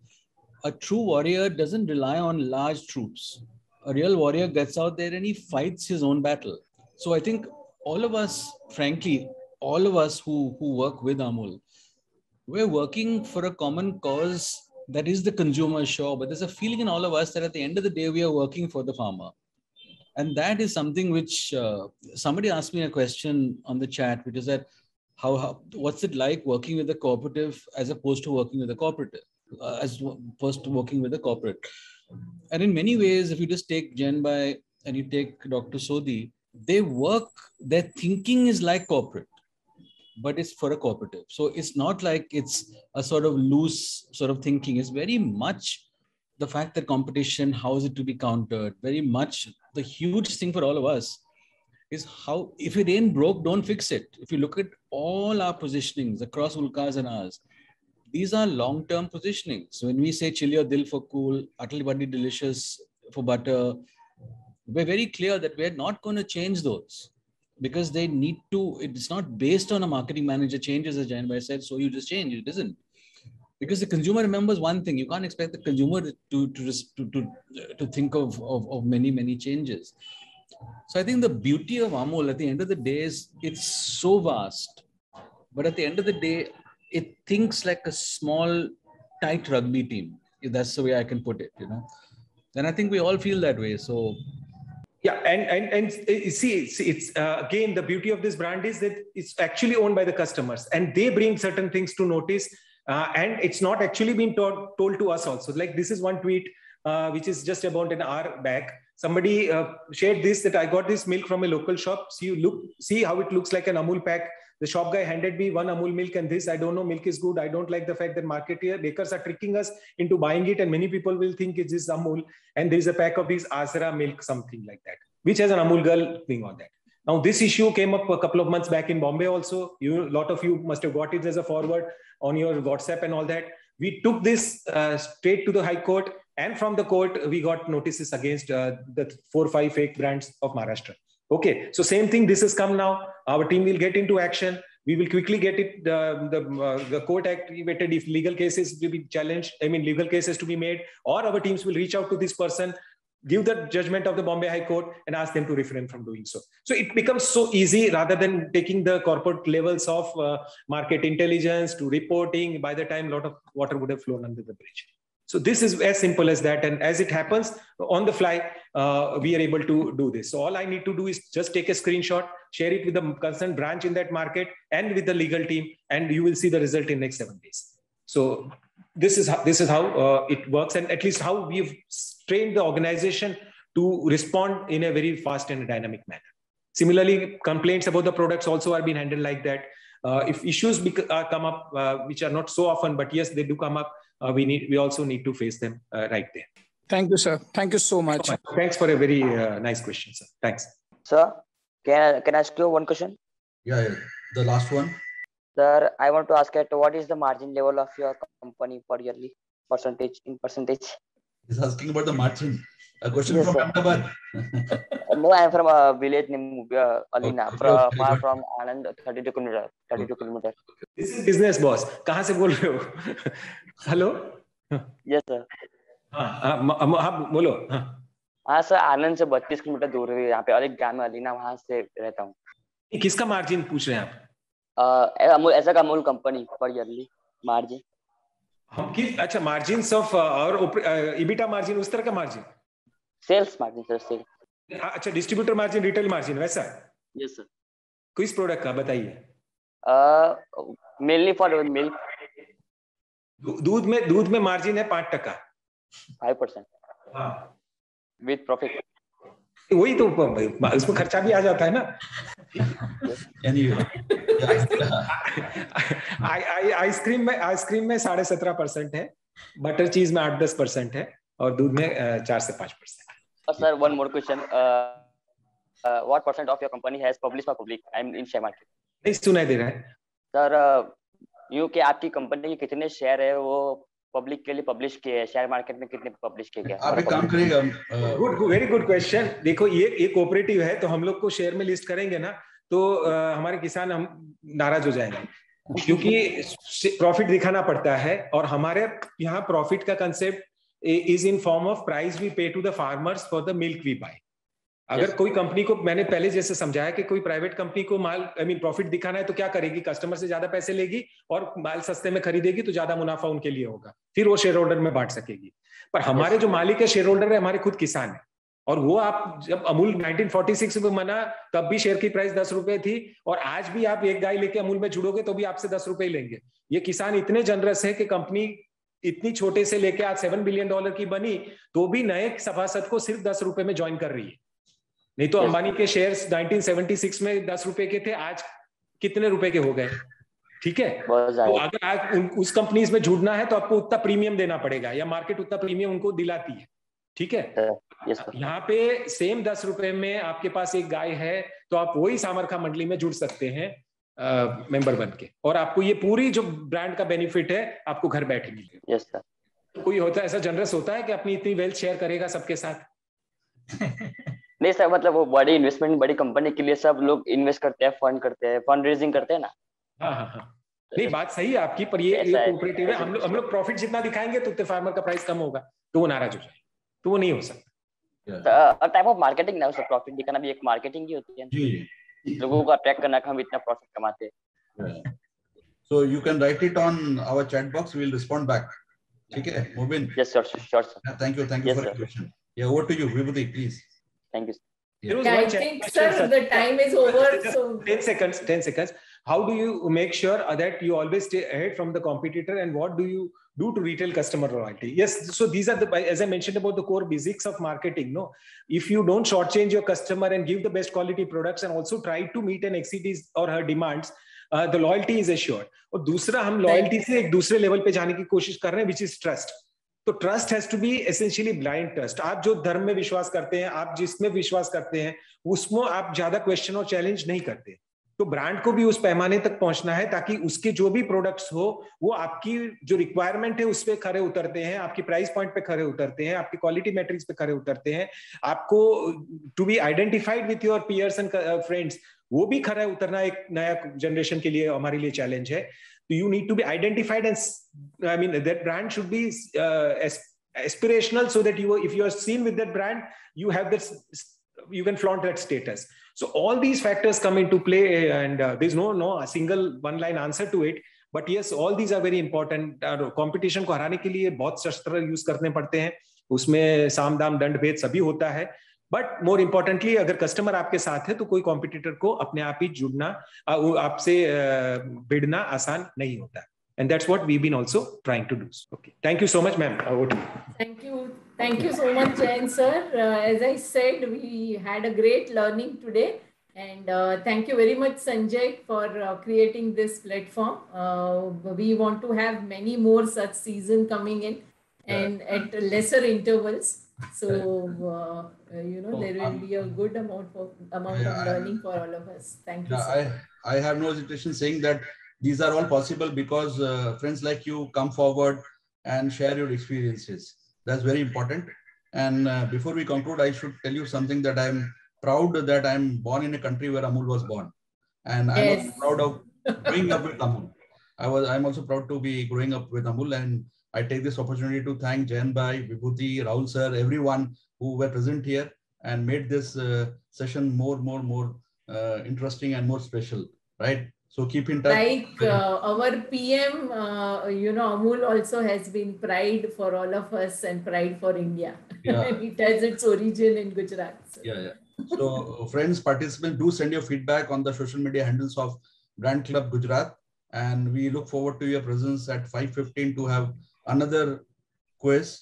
a true warrior doesn't rely on large troops. A real warrior gets out there and he fights his own battle. So I think all of us, frankly, all of us who work with Amul, we're working for a common cause that is the consumer, sure, but there's a feeling in all of us that at the end of the day, we are working for the farmer. And that is something which somebody asked me a question on the chat, which is that what's it like working with a cooperative as opposed to working with a cooperative, as opposed to working with a corporate. And in many ways, if you just take Jayen Bhai and you take Dr. Sodhi, their thinking is like corporate, but it's for a cooperative. So it's not like it's a sort of loose sort of thinking. It's very much the fact that competition, how is it to be countered? Very much the huge thing for all of us is how, if it ain't broke, don't fix it. If you look at all our positionings across Ulkas and ours, these are long-term positionings. So when we say chill your dil for cool, utterly body delicious for butter, we're very clear that we're not going to change those because they need to. It's not based on a marketing manager changes, as Jayen Bhai said, so you just change. It isn't. Because the consumer remembers one thing. You can't expect the consumer to think of many, many changes. So I think the beauty of Amul at the end of the day is it's so vast. But at the end of the day, it thinks like a small, tight rugby team, if that's the way I can put it, you know. And I think we all feel that way. So yeah, and see, it's again, the beauty of this brand is that it's actually owned by the customers, and they bring certain things to notice, and it's not actually been told to us also. Like this is one tweet which is just about an hour back. Somebody shared this, that I got this milk from a local shop. See how it looks like an Amul pack. The shop guy handed me one Amul milk and this. I don't know, milk is good. I don't like the fact that bakers are tricking us into buying it, and many people will think it's this Amul. And there is a pack of these Asra milk, something like that, which has an Amul girl thing on that. Now, this issue came up a couple of months back in Bombay also. A lot of you must have got it as a forward on your WhatsApp and all that. We took this straight to the High Court, and from the court, we got notices against the 4 or 5 fake brands of Maharashtra. Okay, so same thing, this has come now. Our team will get into action. We will quickly get it, the court activated if legal cases to be challenged, legal cases to be made, or our teams will reach out to this person, give the judgment of the Bombay High Court and ask them to refrain from doing so. So it becomes so easy rather than taking the corporate levels of market intelligence to reporting. By the time, a lot of water would have flown under the bridge. So this is as simple as that. And as it happens on the fly, we are able to do this. So all I need to do is just take a screenshot, share it with the concerned branch in that market and with the legal team, and you will see the result in next 7 days. So this is how it works, and at least how we've trained the organization to respond in a very fast and dynamic manner. Similarly, complaints about the products also are being handled like that. If issues come up, which are not so often, but yes, they do come up, we also need to face them right there. Thank you, sir. Thank you so much. Thanks for a very nice question, sir. Thanks. Sir, can I ask you one question? Yeah, the last one. Sir, I want to ask at what is the margin level of your company per yearly percentage? He's asking about the margin. A question Yes, from sir. Ahmedabad. No, I am from a village named Alina, Okay. far from Anand, 32 kilometers. This is business, boss. कहाँ से बोल रहे हो? Hello? Yes, sir. हाँ, बोलो. हाँ sir, आनंद से 32 kilometre दूर है, यहाँ पे अलग गांव में अलीना, वहां से रहता हूँ. किसका मार्जिन पूछ रहे हैं आप? अमूल, ऐसा का अमूल कंपनी पर ईयरली मार्जिन. हम किस, अच्छा, मार्जिन्स ऑफ और इबिटा मार्जिन, उस तरह का margin? Sales margin sir, sale. अच्छा, डिस्ट्रीब्यूटर मार्जिन, रिटेल मार्जिन, वैसा? Yes sir. किस प्रोडक्ट का बताइए? Mainly for milk. दूध में मार्जिन है 5%. 5%. हाँ. With profit. वही तो, उसमें खर्चा भी आ जाता है ना. आइसक्रीम में 17.5% है, बटर चीज में 8-10% है, और दूध में 4 से 5%. Sir, one more question. What percent of your company has published for public? I'm in share market. नहीं सुनाई दे रहा है सर, यूं कि आपकी कंपनी के कितने शेयर है वो पब्लिक के लिए पब्लिश किए हैं, शेयर मार्केट में कितने पब्लिश किए गए? आप एक काम करिएगा। Good, very good question. देखो ये कोऑपरेटिव है, तो हम लोग को शेयर में लिस्ट करेंगे ना, तो हमारे किसान हम नाराज हो जाएंगे, क्योंकि प्रॉफिट दिखाना पड़ता है, और हमारे यहाँ प्रॉफिट का concept is in form of price we pay to the farmers for the milk we buy. अगर कोई कंपनी को, मैंने पहले जैसे समझाया कि कोई प्राइवेट कंपनी को माल प्रॉफिट दिखाना है तो क्या करेगी, कस्टमर से ज्यादा पैसे लेगी और माल सस्ते में खरीदेगी, तो ज्यादा मुनाफा उनके लिए होगा, फिर वो शेयर होल्डर में बांट सकेगी। पर हमारे जो मालिक है, शेयर होल्डर है, हमारे खुद किसान है। और वो आप जब अमूल 1946 में बना तब भी शेयर की प्राइस 10 रुपए थी, और आज भी आप एक गाय लेके अमूल में जुड़ोगे तो भी आपसे 10 रुपए लेंगे। ये किसान इतने जनरस है कि कंपनी इतनी छोटे से लेके आज $7 बिलियन की बनी तो भी नए सभासद को सिर्फ 10 रुपए में ज्वाइन कर रही है। नहीं तो अंबानी के शेयर्स 1976 में 10 रुपए के थे, आज कितने रुपए के हो गए? ठीक है, तो अगर आज उस कंपनीज में जुड़ना है तो आपको उतना प्रीमियम देना पड़ेगा, या मार्केट उतना प्रीमियम उनको दिलाती है। ठीक है, यहाँ पे सेम 10 रुपए में आपके पास एक गाय है तो आप वही सामरखा मंडली में जुड़ सकते हैं मेंबर बन के, और आपको ये पूरी जो ब्रांड का बेनिफिट है आपको घर बैठे मिलेगा। Yes sir. कोई होता है ऐसा जनरस होता है कि अपनी इतनी वेल्थ शेयर करेगा सबके साथ? नहीं सर, मतलब वो बड़ी इन्वेस्टमेंट, बड़ी कंपनी के लिए सब लोग इन्वेस्ट करते हैं, फंड करते हैं, फंड रेजिंग करते हैं ना। हाँ, नहीं बात सही है आपकी, पर ये कोऑपरेटिव है। हम लोग प्रॉफिट जितना दिखाएंगे तो उतने फार्मर का प्राइस कम होगा, तो वो नाराज हो जाए, तो वो नहीं हो सकता। टाइप ऑफ मार्केटिंग ना, उसका प्रॉफिट दिखाना भी एक मार्केटिंग ही होती है, लोगों को अट्रैक्ट करना कि हम इतना प्रॉफिट कमाते हैं। So you can write it on our chat box. We will respond back. ठीक है, Mubin? Yes sir, sure sir. Thank you for your question. Yeah, over to you, Vibhuti, please. Thank you. I think, sir, the time is over. So 10 seconds. How do you make sure that you always stay ahead from the competitor, and what do you do to retail customer loyalty? Yes, so these are the, as I mentioned, about the core basics of marketing. No, if you don't shortchange your customer and give the best quality products and also try to meet and exceed his or her demands, the loyalty is assured. और दूसरा, हम loyalty से एक दूसरे level पे जाने की कोशिश कर रहे हैं, which is trust. तो trust has to be essentially blind trust. आप जो धर्म में विश्वास करते हैं, आप जिसमें विश्वास करते हैं, उसमें आप ज्यादा क्वेश्चन और चैलेंज नहीं करते। तो ब्रांड को भी उस पैमाने तक पहुंचना है ताकि उसके जो भी प्रोडक्ट्स हो वो आपकी जो रिक्वायरमेंट है उस पे खरे उतरते हैं, आपकी प्राइस पॉइंट पे खरे उतरते हैं, आपकी क्वालिटी मैट्रिक्स पे खरे उतरते हैं। आपको to be identified with your peers and friends, वो भी खरा उतरना एक नया जनरेशन के लिए हमारे लिए चैलेंज है। So you need to be identified, and I mean that brand should be aspirational, so that if you are seen with that brand, you have this, you can flaunt that status. So all these factors come into play, and there's no a single one line answer to it. But yes, all these are very important. Competition को हराने के लिए बहुत शस्त्र use करने पड़ते हैं, उसमें साम दाम दंड भेद सभी होता है। बट मोर इम्पोर्टेंटली, अगर कस्टमर आपके साथ है तो कोई कॉम्पिटिटर को अपने आप ही जुड़ना, आपसे भिड़ना आसान नहीं होता है। And that's what we been also trying to do. Okay, thank you so much ma'am. Thank you so much, Jayen sir. As I said, we had a great learning today, and thank you very much, Sanjay, for creating this platform. We want to have many more such season coming in, and at lesser intervals. So there will be a good amount of learning for all of us. Thank you, sir. I have no hesitation saying that these are all possible because friends like you come forward and share your experiences. That's very important. And before we conclude, I should tell you something, that I'm proud that I'm born in a country where Amul was born, and I'm also proud of growing up with Amul. I'm also proud to be growing up with Amul, and I take this opportunity to thank Jayen bhai, Vibhuti, Rahul sir, everyone who were present here and made this session more interesting and more special, right? So keep in touch. Like our PM, Amul also has been pride for all of us and pride for India. Yeah. It has its origin in Gujarat. So. Yeah. So friends, participants, do send your feedback on the social media handles of Brand Club Gujarat, and we look forward to your presence at 5:15 to have another quiz,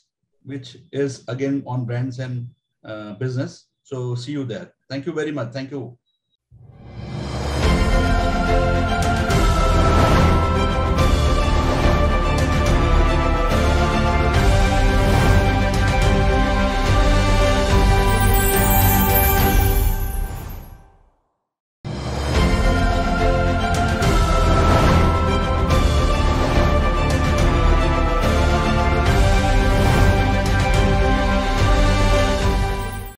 which is again on brands and business. So see you there. Thank you very much. Thank you.